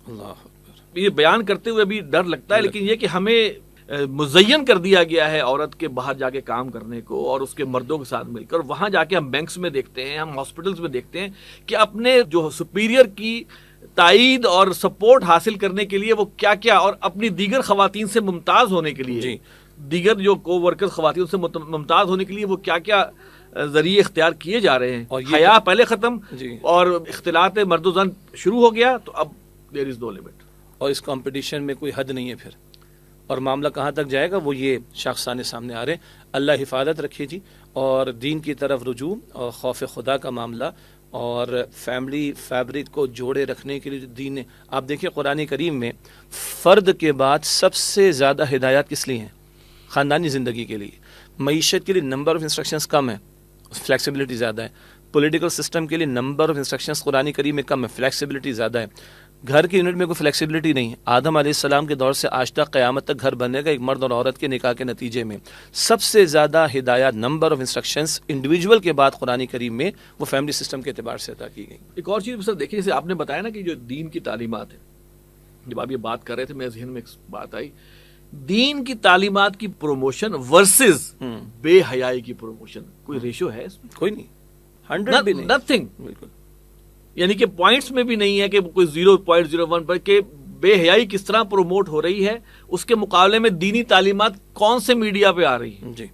اللہ، یہ بیان کرتے ہوئے بھی ڈر لگتا ہے، لیکن یہ کہ ہمیں مزین کر دیا گیا ہے عورت کے باہر جا کے کام کرنے کو، اور اس کے مردوں کے ساتھ مل کر. وہاں جا کے ہم بینکس میں دیکھتے ہیں، ہم ہاسپٹلز میں دیکھتے ہیں کہ اپنے جو سپیریئر کی تائید اور سپورٹ حاصل کرنے کے لیے وہ کیا کیا، اور اپنی دیگر خواتین سے ممتاز ہونے کے لیے، دیگر جو کو ورکر خواتین سے ممتاز ہونے کے لیے وہ کیا کیا ذریعے اختیار کیے جا رہے ہیں. حیا پہلے ختم اور اختلاط مرد و زن شروع ہو گیا، تو اب there is no limit. اور اس کمپٹیشن میں کوئی حد نہیں ہے پھر. اور معاملہ کہاں تک جائے گا وہ یہ شخصانے سامنے آ رہے ہیں. اللہ حفاظت رکھے جی. اور دین کی طرف رجوع اور خوف خدا کا معاملہ اور فیملی فیبرک کو جوڑے رکھنے کے لیے دین نے، آپ دیکھیں قرآن کریم میں فرد کے بعد سب سے زیادہ ہدایات کس لیے ہیں؟ خاندانی زندگی کے لیے. معیشت کے لیے نمبر آف انسٹرکشنز کم ہے، فلیکسیبلٹی زیادہ ہے. پولیٹیکل سسٹم کے لیے نمبر آف انسٹرکشنز قرآن کریم میں کم ہے، فلیکسیبلٹی زیادہ ہے. گھر کے یونٹ میں کوئی فلیکسیبلٹی نہیں ہے. آدم علیہ السلام کے دور سے آج تک قیامت تک گھر بنے گا ایک مرد اور عورت کے نکاح کے نتیجے میں. سب سے زیادہ ہدایات، نمبر آف انسٹرکشنز انڈیویجول کے بعد قرآن کریم میں وہ فیملی سسٹم کے اعتبار سے عطا کی گئی. ایک اور چیز سر دیکھیں، جیسے آپ نے بتایا نا کہ جو دین کی تعلیمات ہیں، جب آپ یہ بات کر رہے تھے میرے ذہن میں ایک بات آئی، دین کی تعلیمات کی پروموشن ورسز بے حیائی کی پروموشن، کوئی ریشو ہے اس میں؟ کوئی نہیں، 100 بھی نہیں، نتھنگ. بالکل. یعنی کہ پوائنٹس میں بھی نہیں ہے کہ کوئی 0.01 پر کہ بے حیائی کس طرح پروموٹ ہو رہی ہے، اس کے مقابلے میں دینی تعلیمات کون سے میڈیا پہ آ رہی ہیں؟ جی،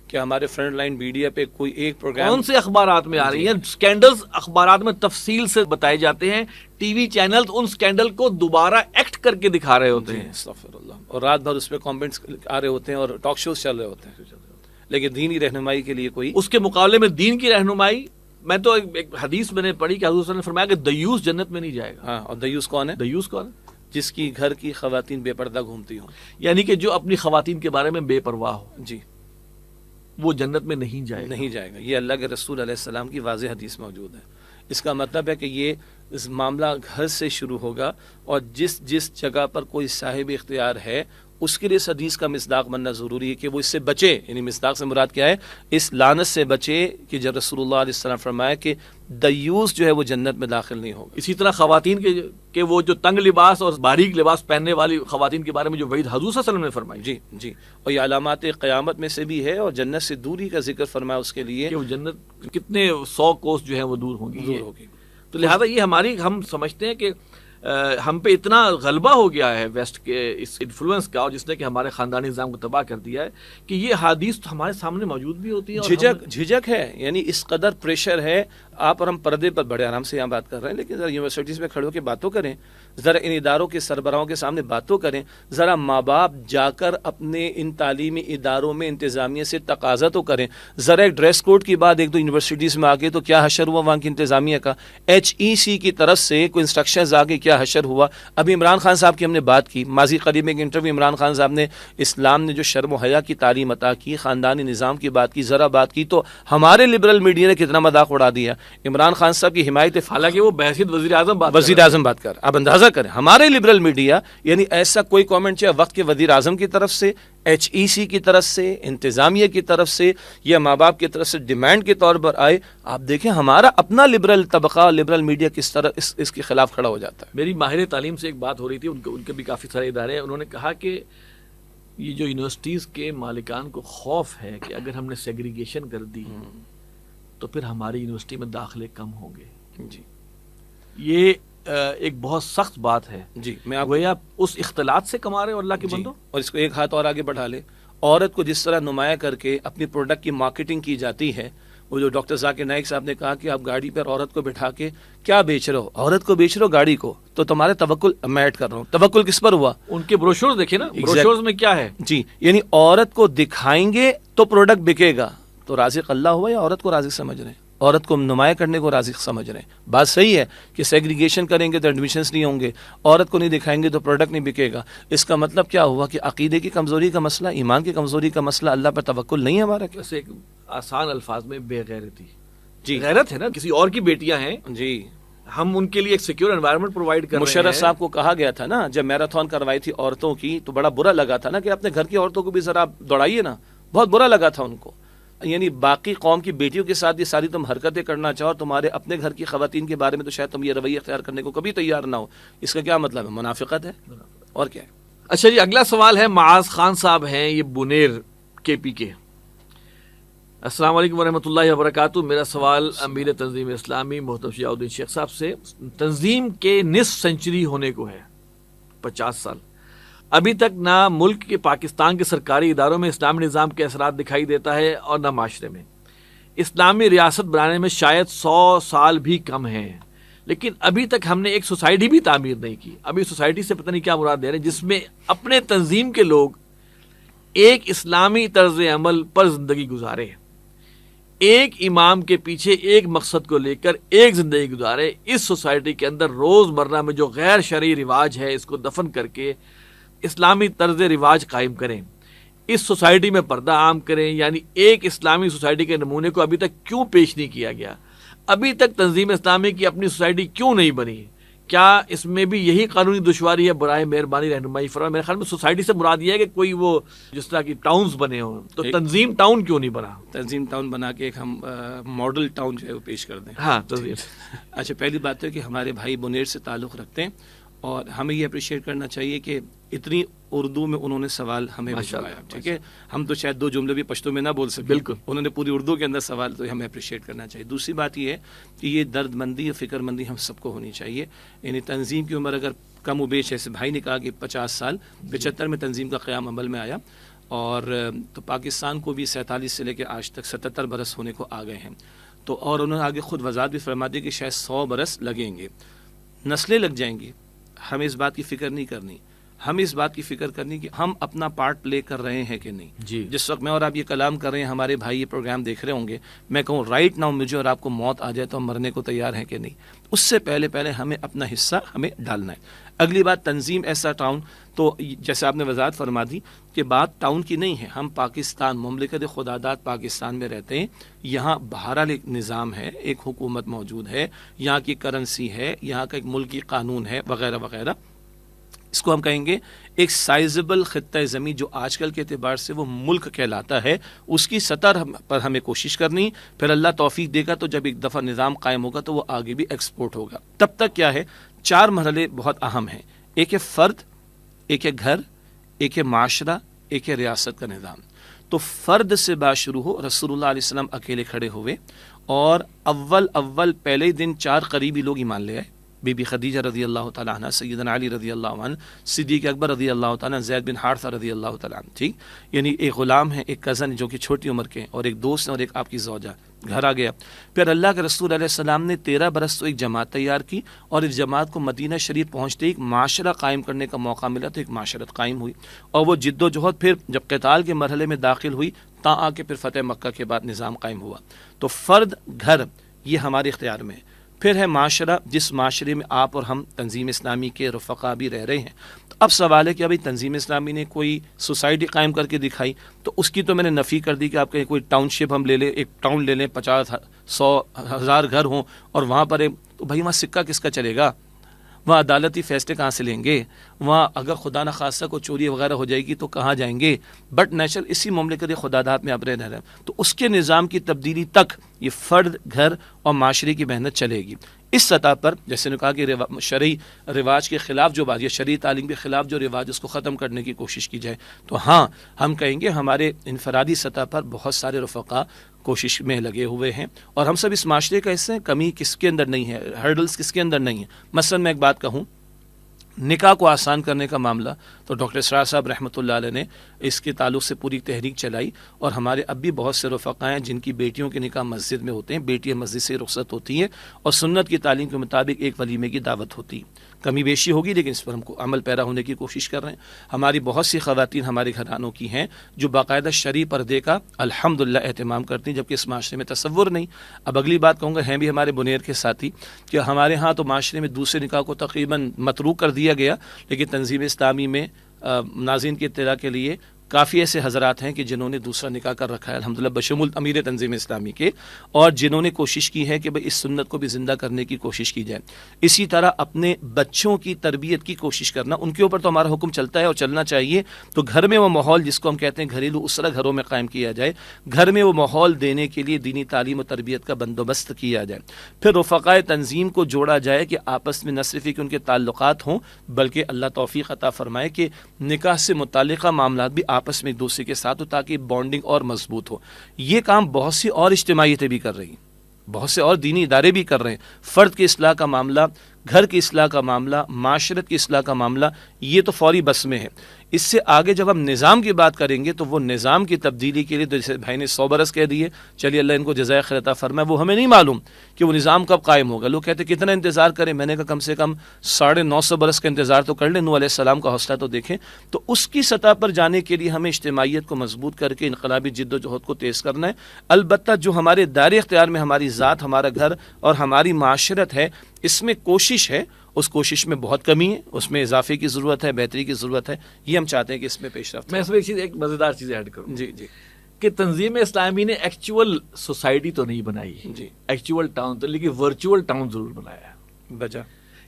کہ ہمارے فرنٹ لائن میڈیا پہ کوئی ایک پروگرام کون سے اخبارات میں آ رہی ہیں؟ سکینڈلز اخبارات میں تفصیل سے بتائے جاتے ہیں. ٹی وی چینلز ان سکینڈل کو دوبارہ ایکٹ کر کے دکھا رہے ہوتے ہیں. استغفر اللہ. اور رات بھر اس پہ کامنٹس آ رہے ہوتے ہیں اور ٹاک شوز چل رہے ہوتے ہیں، لیکن دینی رہنمائی کے لیے کوئی، اس کے مقابلے میں دین کی رہنمائی. میں تو ایک حدیث میں نے پڑھی کہ حضور صلی اللہ علیہ وسلم نے فرمایا کہ دیوس جنت میں نہیں جائے گا. ہاں، اور دیوس کون ہے؟ دیوس کون ہے؟ جس کی گھر کی خواتین بے پردہ گھومتی ہوں، یعنی کہ جو اپنی خواتین کے بارے میں بے پرواہ ہو، جی، وہ جنت میں نہیں جائے گا. نہیں جائے گا. یہ اللہ کے رسول علیہ السلام کی واضح حدیث موجود ہے. اس کا مطلب ہے کہ یہ اس معاملہ گھر سے شروع ہوگا، اور جس جگہ پر کوئی صاحب اختیار ہے اس کے لیے اس حدیث کا مصداق بننا ضروری ہے کہ وہ اس سے بچے. یعنی مصداق سے مراد کیا ہے؟ اس لعنت سے بچے کہ جب رسول اللہ علیہ السلام فرمایا کہ دیوس جو ہے وہ جنت میں داخل نہیں ہوگا. اسی طرح خواتین کے وہ جو تنگ لباس اور باریک لباس پہننے والی خواتین کے بارے میں جو وعید حضور صلی اللہ علیہ وسلم نے فرمائی، جی جی، اور یہ علامات قیامت میں سے بھی ہے، اور جنت سے دوری کا ذکر فرمایا اس کے لیے کہ وہ جنت کتنے 100 کوس جو ہیں وہ دور ہوگی. تو لہٰذا یہ ہم سمجھتے ہیں کہ ہم پہ اتنا غلبہ ہو گیا ہے ویسٹ کے اس انفلوئنس کا، اور جس نے کہ ہمارے خاندانی نظام کو تباہ کر دیا ہے، کہ یہ حدیث تو ہمارے سامنے موجود بھی ہوتی ہیں. جھجک ہے، یعنی اس قدر پریشر ہے. آپ اور ہم پردے پر بڑے آرام سے یہاں بات کر رہے ہیں، لیکن ذرا یونیورسٹیز میں کھڑے ہو کے باتوں کریں، ذرا ان اداروں کے سربراہوں کے سامنے باتوں کریں، ذرا ماں باپ جا کر اپنے ان تعلیمی اداروں میں انتظامیہ سے تقاضا تو کریں. ذرا ایک ڈریس کوڈ کی بات ایک دو یونیورسٹیز میں آگے تو کیا حشر ہوا وہاں کی انتظامیہ کا، HEC کی طرف سے کوئی انسٹرکشنز آگے کیا حشر ہوا. ابھی عمران خان صاحب کی ہم نے بات کی، ماضی قریب میں ایک انٹرویو عمران خان صاحب نے اسلام نے جو شرم و حیا کی تعلیم عطا کی، خاندانی نظام کی بات کی، ذرا بات کی تو ہمارے لبرل میڈیا نے کتنا مذاق اڑا دیا. عمران خان صاحب کی حمایت، حالانکہ وہ بحثیت وزیر اعظم بات کر، آپ اندازہ کریں ہمارے لبرل میڈیا، یعنی ایسا کوئی کامنٹ چاہے وقت کے وزیر اعظم کی طرف سے، HEC کی طرف سے، انتظامیہ کی طرف سے یا ماں باپ کی طرف سے ڈیمانڈ کے طور پر آئے، آپ دیکھیں ہمارا اپنا لبرل طبقہ، لبرل میڈیا کس طرح اس کے خلاف کھڑا ہو جاتا ہے. میری ماہر تعلیم سے ایک بات ہو رہی تھی، ان کے بھی کافی سارے ادارے ہیں، انہوں نے کہا کہ یہ جو یونیورسٹیز کے مالکان کو خوف ہے کہ اگر ہم نے سیگریگیشن کر دی تو پھر ہماری یونیورسٹی میں داخلے کم ہوں گے. جی یہ ایک بہت سخت بات ہے. جی میں آپ آپ اس اختلاط سے کما رہے ہو اللہ کے بندو. اور اس کو ایک ہاتھ اور آگے بڑھا لے، عورت کو جس طرح نمایاں کر کے اپنی پروڈکٹ کی مارکیٹنگ کی جاتی ہے. وہ جو ڈاکٹر ذاکر نائک صاحب نے کہا کہ آپ گاڑی پر عورت کو بٹھا کے کیا بیچ رہے ہو، عورت کو بیچ رہے ہو گاڑی کو، تو تمہارے توکل میں ایڈ کر رہا ہوں، توکل کس پر ہوا؟ ان کے بروشورز دیکھیں نا، بروشورز میں کیا ہے. جی یعنی عورت کو دکھائیں گے تو پروڈکٹ بکے گا. تو رازق اللہ ہوا یا عورت کو رازق سمجھ رہے ہیں؟ عورت کو نمایاں کرنے کو رازق سمجھ رہے ہیں. بات صحیح ہے کہ سیگریگیشن کریں گے تو ایڈمیشنز نہیں ہوں گے، عورت کو نہیں دکھائیں گے تو پروڈکٹ نہیں بکے گا. اس کا مطلب کیا ہوا کہ عقیدے کی کمزوری کا مسئلہ، ایمان کی کمزوری کا مسئلہ، اللہ پر توکل نہیں ہے ہمارا. ویسے ایک آسان الفاظ میں بے غیرتی. جی غیرت ہے نا، کسی اور کی بیٹیاں ہیں، جی ہم ان کے لیے ایک سیکیور انوائرمنٹ پرووائڈ کر رہے ہیں. مشرف صاحب کو کہا گیا تھا نا جب میراتھن کروائی تھی عورتوں کی تو بڑا برا لگا تھا نا کہ اپنے گھر کی عورتوں کو بھی ذرا دوڑائیے نا، بہت برا لگا تھا ان کو. یعنی باقی قوم کی بیٹیوں کے ساتھ یہ ساری تم حرکتیں کرنا چاہو، تمہارے اپنے گھر کی خواتین کے بارے میں تو شاید تم یہ رویہ اختیار کرنے کو کبھی تیار نہ ہو. اس کا کیا مطلب ہے؟ منافقت ہے اور کیا ہے. اچھا جی، اگلا سوال ہے معاذ خان صاحب ہیں، یہ بنیر KP کے. السلام علیکم ورحمۃ اللہ وبرکاتہ. میرا سوال امیر تنظیم اسلامی محترم شجاع الدین شیخ صاحب سے. تنظیم کے نصف سینچری ہونے کو ہے، 50 سال. ابھی تک نہ ملک کے پاکستان کے سرکاری اداروں میں اسلامی نظام کے اثرات دکھائی دیتا ہے اور نہ معاشرے میں. اسلامی ریاست بنانے میں شاید 100 سال بھی کم ہیں، لیکن ابھی تک ہم نے ایک سوسائٹی بھی تعمیر نہیں کی. ابھی سوسائٹی سے پتہ نہیں کیا مراد دے رہے ہیں، جس میں اپنے تنظیم کے لوگ ایک اسلامی طرز عمل پر زندگی گزارے، ایک امام کے پیچھے ایک مقصد کو لے کر ایک زندگی گزارے. اس سوسائٹی کے اندر روز مرہ میں جو غیر شرعی رواج ہے اس کو دفن کر کے اسلامی طرز رواج قائم کریں، اس سوسائٹی میں پردہ عام کریں. یعنی ایک اسلامی سوسائٹی کے نمونے کو ابھی تک کیوں پیش نہیں کیا گیا؟ ابھی تک تنظیم اسلامی کی اپنی سوسائٹی کیوں نہیں بنی؟ کیا اس میں بھی یہی قانونی دشواری ہے؟ برائے مہربانی رہنمائی فرمائیں. میرے خیال میں سوسائٹی سے مراد یہ ہے کہ کوئی وہ جس طرح کی ٹاؤنز بنے ہوں، تو تنظیم ٹاؤن کیوں نہیں بنا؟ تنظیم ٹاؤن بنا کے ایک ہم ماڈل ٹاؤن جو ہے وہ پیش کر دیں. ہاں تنظیم. اچھا پہلی بات ہے کہ ہمارے بھائی بنیر سے تعلق رکھتے ہیں اور ہمیں یہ اپریشیٹ کرنا چاہیے کہ اتنی اردو میں انہوں نے سوال ہمیں بھجوایا. ٹھیک ہے، ہم تو شاید 2 جملے بھی پشتو میں نہ بول سکیں، بالکل انہوں نے پوری اردو کے اندر سوال، تو ہمیں اپریشیٹ کرنا چاہیے. دوسری بات یہ ہے کہ یہ درد مندی اور فکر مندی ہم سب کو ہونی چاہیے. یعنی تنظیم کی عمر اگر کم و بیش ایسے بھائی نے کہا کہ 50 سال، 75 میں تنظیم کا قیام عمل میں آیا، اور تو پاکستان کو بھی 47 سے لے کے آج تک 77 برس ہونے کو آ گئے ہیں. تو اور انہوں نے آگے خود وضاحت بھی فرما دی کہ شاید 100 برس لگیں گے، نسلیں لگ جائیں گی. ہمیں اس بات کی فکر نہیں کرنی، ہمیں اس بات کی فکر کرنی کہ ہم اپنا پارٹ پلے کر رہے ہیں کہ نہیں. جی. جس وقت میں اور آپ یہ کلام کر رہے ہیں، ہمارے بھائی یہ پروگرام دیکھ رہے ہوں گے، میں کہوں رائٹ ناؤ مجھے اور آپ کو موت آ جائے تو ہم مرنے کو تیار ہیں کہ نہیں. اس سے پہلے ہمیں اپنا حصہ ہمیں ڈالنا ہے. اگلی بات تنظیم ایسا ٹاؤن، تو جیسے آپ نے وضاحت فرما دی کہ بات ٹاؤن کی نہیں ہے. ہم پاکستان، مملکت خداداد پاکستان میں رہتے ہیں. یہاں بہرحال ایک نظام ہے، ایک حکومت موجود ہے، یہاں کی کرنسی ہے، یہاں کا ایک ملکی قانون ہے وغیرہ وغیرہ. اس کو ہم کہیں گے ایک سائزبل خطہ زمین جو آج کل کے اعتبار سے وہ ملک کہلاتا ہے، اس کی سطح پر ہمیں کوشش کرنی. پھر اللہ توفیق دے گا تو جب ایک دفعہ نظام قائم ہوگا تو وہ آگے بھی ایکسپورٹ ہوگا. تب تک کیا ہے، 4 مرحلے بہت اہم ہیں. ایک ہے فرد، ایک ہے گھر، ایک ہے معاشرہ، ایک ہے ریاست کا نظام. تو فرد سے بات شروع ہو. رسول اللہ علیہ السلام اکیلے کھڑے ہوئے اور اول پہلے دن 4 قریبی لوگ ایمان لے آئے. بی بی خدیجہ رضی اللہ تعالیٰ عنہ، سیدنا علی رضی اللہ عنہ، صدیق اکبر رضی اللہ تعالیٰ عنہ، زید بن حارثہ رضی اللہ تعالیٰ عنہ، ٹھیک، یعنی ایک غلام ہے، ایک کزن جو کہ چھوٹی عمر کے ہیں، اور ایک دوست ہیں، اور ایک آپ کی زوجہ، گھر آ گیا. پھر اللہ کے رسول علیہ السلام نے 13 برس تو ایک جماعت تیار کی، اور اس جماعت کو مدینہ شریف پہنچتے ایک معاشرہ قائم کرنے کا موقع ملا، تو ایک معاشرت قائم ہوئی، اور وہ جد و جہد پھر جب قتال کے مرحلے میں داخل ہوئی تا آ کے پھر فتح مکہ کے بعد نظام قائم ہوا. تو فرد، گھر، یہ ہمارے اختیار میں ہے. پھر ہے معاشرہ، جس معاشرے میں آپ اور ہم تنظیم اسلامی کے رفقا بھی رہ رہے ہیں. تو اب سوال ہے کہ ابھی تنظیم اسلامی نے کوئی سوسائٹی قائم کر کے دکھائی، تو اس کی تو میں نے نفی کر دی کہ آپ کہیں کوئی ٹاؤن شپ ہم لے لیں، ایک ٹاؤن لے لیں، 50 100 1000 گھر ہوں، اور وہاں پر تو بھائی وہاں سکہ کس کا چلے گا؟ وہاں عدالتی فیصلے کہاں سے لیں گے؟ وہاں اگر خدا نخواستہ کو چوری وغیرہ ہو جائے گی تو کہاں جائیں گے؟ بٹ نیچرل اسی مملکت خداداد میں اب رہ رہے ہیں، تو اس کے نظام کی تبدیلی تک یہ فرد، گھر اور معاشرے کی محنت چلے گی. اس سطح پر جیسے نے کہا کہ شرعی رواج کے خلاف جو بات، یا شرعی تعلیم کے خلاف جو رواج، اس کو ختم کرنے کی کوشش کی جائے، تو ہاں ہم کہیں گے ہمارے انفرادی سطح پر بہت سارے رفقا کوشش میں لگے ہوئے ہیں، اور ہم سب اس معاشرے کا حصہ ہیں. کمی کس کے اندر نہیں ہے، ہرڈلز کس کے اندر نہیں ہے. مثلا میں ایک بات کہوں، نکاح کو آسان کرنے کا معاملہ، تو ڈاکٹر اسرار صاحب رحمۃ اللہ علیہ نے اس کے تعلق سے پوری تحریک چلائی، اور ہمارے اب بھی بہت سے رفقا ہیں جن کی بیٹیوں کے نکاح مسجد میں ہوتے ہیں، بیٹیاں مسجد سے رخصت ہوتی ہیں، اور سنت کی تعلیم کے مطابق ایک ولیمے کی دعوت ہوتی ہے. کمی بیشی ہوگی لیکن اس پر ہم کو عمل پیرا ہونے کی کوشش کر رہے ہیں. ہماری بہت سی خواتین ہمارے گھرانوں کی ہیں جو باقاعدہ شرعی پردے کا الحمدللہ اہتمام کرتی ہیں، جبکہ اس معاشرے میں تصور نہیں. اب اگلی بات کہوں گا، ہیں بھی ہمارے بنیر کے ساتھی، کہ ہمارے ہاں تو معاشرے میں دوسرے نکاح کو تقریباً متروک کر دیا گیا، لیکن تنظیم اسلامی میں ناظرین کی اطلاع کے لیے کافی ایسے حضرات ہیں کہ جنہوں نے دوسرا نکاح کر رکھا ہے الحمدللہ، بشمول امیر تنظیم اسلامی کے، اور جنہوں نے کوشش کی ہے کہ بھئی اس سنت کو بھی زندہ کرنے کی کوشش کی جائے. اسی طرح اپنے بچوں کی تربیت کی کوشش کرنا، ان کے اوپر تو ہمارا حکم چلتا ہے اور چلنا چاہیے. تو گھر میں وہ ماحول جس کو ہم کہتے ہیں گھریلو اسرہ گھروں میں قائم کیا جائے، گھر میں وہ ماحول دینے کے لیے دینی تعلیم و تربیت کا بندوبست کیا جائے. پھر رفقائے تنظیم کو جوڑا جائے کہ آپس میں نہ صرف کہ ان کے تعلقات ہوں، بلکہ اللہ توفیق عطا فرمائے کہ نکاح سے متعلقہ معاملات بھی آپس میں ایک دوسرے کے ساتھ ہو، تاکہ بانڈنگ اور مضبوط ہو. یہ کام بہت سی اور اجتماعیتیں بھی کر رہی ہیں، بہت سے اور دینی ادارے بھی کر رہے ہیں. فرد کی اصلاح کا معاملہ، گھر کی اصلاح کا معاملہ، معاشرت کی اصلاح کا معاملہ، یہ تو فوری بس میں ہے. اس سے آگے جب ہم نظام کی بات کریں گے تو وہ نظام کی تبدیلی کے لیے، جیسے بھائی نے 100 برس کہہ دیے، چلیے اللہ ان کو جزائے خیر عطا فرمائے، وہ ہمیں نہیں معلوم کہ وہ نظام کب قائم ہوگا. لوگ کہتے ہیں کتنا انتظار کریں، میں نے کہا کم سے کم 950 برس کا انتظار تو کر لیں. نوح علیہ السلام کا حوصلہ تو دیکھیں. تو اس کی سطح پر جانے کے لیے ہمیں اجتماعیت کو مضبوط کر کے انقلابی جد و جہد کو تیز کرنا ہے. البتہ جو ہمارے دائرے اختیار میں ہماری ذات، ہمارا گھر اور ہماری معاشرت ہے، اس میں کوشش ہے، اس کوشش میں بہت کمی ہے، اس میں اضافے کی ضرورت ہے، بہتری کی ضرورت ہے. یہ ہم چاہتے ہیں کہ اس میں پیش رفت. میں اس میں ایک مزیدار چیز ایڈ کروں جی جی کہ تنظیم اسلامی نے ایکچوئل سوسائٹی تو نہیں بنائی جی، ایکچوئل ٹاؤن تو، لیکن ورچوئل ٹاؤن ضرور بنایا ہے. وجہ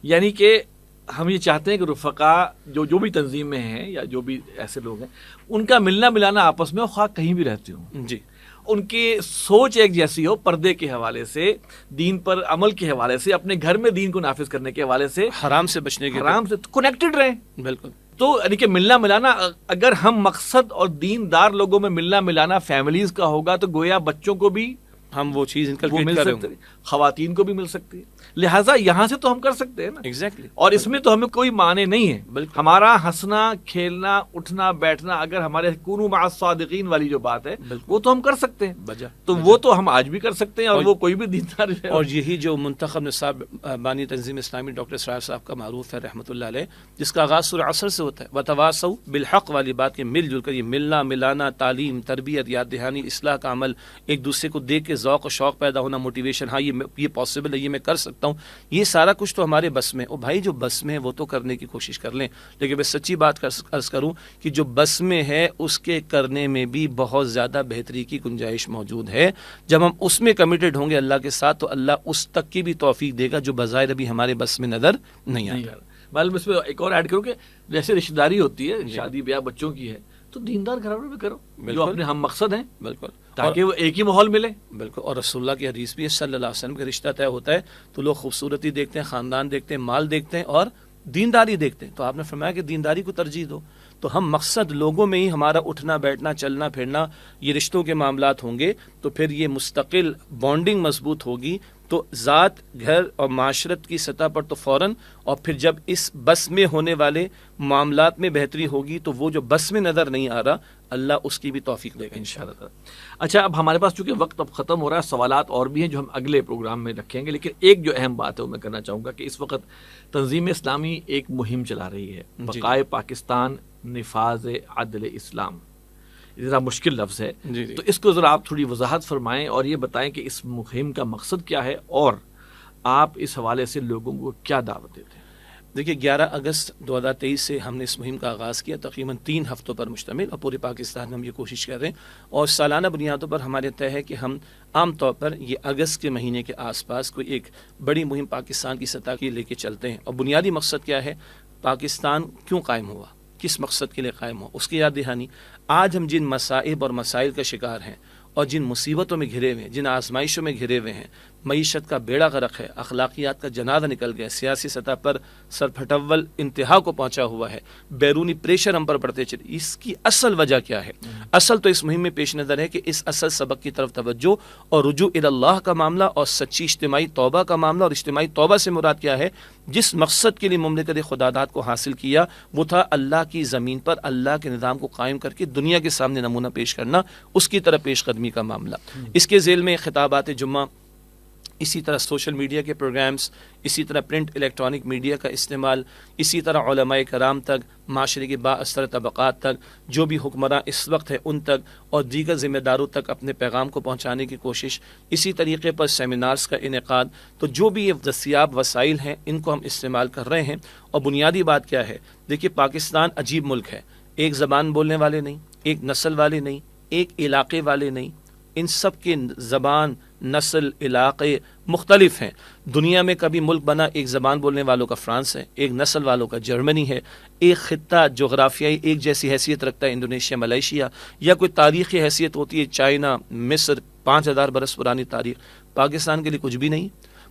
یعنی کہ ہم یہ چاہتے ہیں کہ رفقا جو بھی تنظیم میں ہیں یا جو بھی ایسے لوگ ہیں، ان کا ملنا ملانا آپس میں، خواہ کہیں بھی رہتے ہوں، جی، ان کی سوچ ایک جیسی ہو، پردے کے حوالے سے، دین پر عمل کے حوالے سے، اپنے گھر میں دین کو نافذ کرنے کے حوالے سے، حرام سے بچنے کے، حرام سے کنیکٹڈ رہیں. بالکل. تو یعنی کہ ملنا ملانا، اگر ہم مقصد اور دیندار لوگوں میں ملنا ملانا فیملیز کا ہوگا تو گویا بچوں کو بھی ہم وہ چیز وہ انکلکیٹ مل کر رہے سکتے ہوں. ہیں، خواتین کو بھی مل سکتی ہے. لہٰذا یہاں سے تو ہم کر سکتے ہیں نا. ایگزیکٹلی. اور اس میں تو ہمیں کوئی معنی نہیں ہے. بالکل. ہمارا ہنسنا، کھیلنا، اٹھنا بیٹھنا، اگر ہمارے کونوا مع الصادقین والی جو بات ہے وہ تو ہم کر سکتے ہیں. بجا تو وہ تو ہم آج بھی کر سکتے ہیں، اور وہ کوئی بھی دیندار ہے. اور یہی جو منتخب نصاب بانی تنظیم اسلامی ڈاکٹر اسرار صاحب کا معروف ہے رحمۃ اللہ علیہ، جس کا آغاز سورہ عصر سے ہوتا ہے، وتواصوا بالحق والی بات، کے مل جل کر یہ ملنا ملانا، تعلیم، تربیت، یاد دہانی، اصلاح کا عمل، ایک دوسرے کو دیکھ کے ذوق و شوق پیدا ہونا، موٹیویشن، ہاں یہ پاسبل ہے، یہ میں کر سکتا ہوں. یہ سارا کچھ تو ہمارے بس میں. اور بھائی جو بس میں ہے وہ تو کرنے کی کوشش کر لیں، لیکن میں سچی بات عرض کروں کہ جو بس میں ہے اس کے کرنے میں بھی بہت زیادہ بہتری کی گنجائش موجود ہے. جب ہم اس میں کمیٹڈ ہوں گے اللہ کے ساتھ تو اللہ اس تک کی بھی توفیق دے گا جو بظاہر ابھی ہمارے بس میں نظر نہیں آتا. معلوم اس میں ایک اور ایڈ کروں کہ جیسے رشتہ داری ہوتی ہے، شادی بیاہ بچوں کی ہے، تو دیندار گھرانوں میں کرو جو اپنے ہم مقصد ہیں، بالکل، تاکہ وہ ایک ہی ماحول ملے. بالکل. اور رسول اللہ کی حدیث بھی ہے صلی اللہ علیہ وسلم کا رشتہ طے ہوتا ہے تو لوگ خوبصورتی دیکھتے ہیں، خاندان دیکھتے ہیں، مال دیکھتے ہیں اور دینداری دیکھتے ہیں. تو آپ نے فرمایا کہ دینداری کو ترجیح دو. تو ہم مقصد لوگوں میں ہی ہمارا اٹھنا بیٹھنا، چلنا پھرنا، یہ رشتوں کے معاملات ہوں گے تو پھر یہ مستقل بانڈنگ مضبوط ہوگی. تو ذات، گھر اور معاشرت کی سطح پر تو فوراً، اور پھر جب اس بس میں ہونے والے معاملات میں بہتری ہوگی تو وہ جو بس میں نظر نہیں آ رہا اللہ اس کی بھی توفیق دے گا انشاءاللہ۔ اچھا، اب ہمارے پاس چونکہ وقت اب ختم ہو رہا ہے، سوالات اور بھی ہیں جو ہم اگلے پروگرام میں رکھیں گے، لیکن ایک جو اہم بات ہے وہ میں کرنا چاہوں گا کہ اس وقت تنظیم اسلامی ایک مہم چلا رہی ہے، بقائے پاکستان نفاذ عدل اسلام۔ یہ ذرا مشکل لفظ ہے، تو اس کو ذرا آپ تھوڑی وضاحت فرمائیں اور یہ بتائیں کہ اس مہم کا مقصد کیا ہے اور آپ اس حوالے سے لوگوں کو کیا دعوت دیتے ہیں؟ دیکھیے 11 اگست 2023 سے ہم نے اس مہم کا آغاز کیا، تقریباً 3 ہفتوں پر مشتمل، اور پورے پاکستان میں ہم یہ کوشش کر رہے ہیں، اور سالانہ بنیادوں پر ہمارے طے ہے کہ ہم عام طور پر یہ اگست کے مہینے کے آس پاس کوئی ایک بڑی مہم پاکستان کی سطح کی لے کے چلتے ہیں۔ اور بنیادی مقصد کیا ہے، پاکستان کیوں قائم ہوا، کس مقصد کے لیے قائم ہوا، اس کی یاد دہانی۔ آج ہم جن مصائب اور مسائل کا شکار ہیں اور جن مصیبتوں میں گھرے ہوئے ہیں، جن آزمائشوں میں گھرے ہوئے ہیں، معیشت کا بیڑا غرق ہے، اخلاقیات کا جنازہ نکل گیا، سیاسی سطح پر سرپھٹول انتہا کو پہنچا ہوا ہے، بیرونی پریشر ہم پر پڑتے چلے، اس کی اصل وجہ کیا ہے؟ اصل تو اس مہم میں پیش نظر ہے کہ اس اصل سبق کی طرف توجہ اور رجوع الی اللہ کا معاملہ اور سچی اجتماعی توبہ کا معاملہ، اور اجتماعی توبہ سے مراد کیا ہے؟ جس مقصد کے لیے مملکت خداداد کو حاصل کیا وہ تھا اللہ کی زمین پر اللہ کے نظام کو قائم کر کے دنیا کے سامنے نمونہ پیش کرنا، اس کی طرف پیش قدمی کا معاملہ۔ اس کے ذیل میں خطابات جمعہ، اسی طرح سوشل میڈیا کے پروگرامز، اسی طرح پرنٹ الیکٹرانک میڈیا کا استعمال، اسی طرح علماء کرام تک، معاشرے کے بااثر طبقات تک، جو بھی حکمراں اس وقت ہے ان تک، اور دیگر ذمہ داروں تک اپنے پیغام کو پہنچانے کی کوشش، اسی طریقے پر سیمینارز کا انعقاد۔ تو جو بھی یہ دستیاب وسائل ہیں ان کو ہم استعمال کر رہے ہیں۔ اور بنیادی بات کیا ہے؟ دیکھیے پاکستان عجیب ملک ہے، ایک زبان بولنے والے نہیں، ایک نسل والے نہیں، ایک علاقے والے نہیں، ان سب کے زبان، نسل، علاقے مختلف ہیں۔ دنیا میں کبھی ملک بنا ایک زبان بولنے والوں کا فرانس ہے، ایک نسل والوں کا جرمنی ہے، ایک خطہ جغرافیائی ایک جیسی حیثیت رکھتا ہے انڈونیشیا، ملائیشیا، یا کوئی تاریخی حیثیت ہوتی ہے چائنا، مصر، 5000 برس پرانی تاریخ۔ پاکستان کے لیے کچھ بھی نہیں۔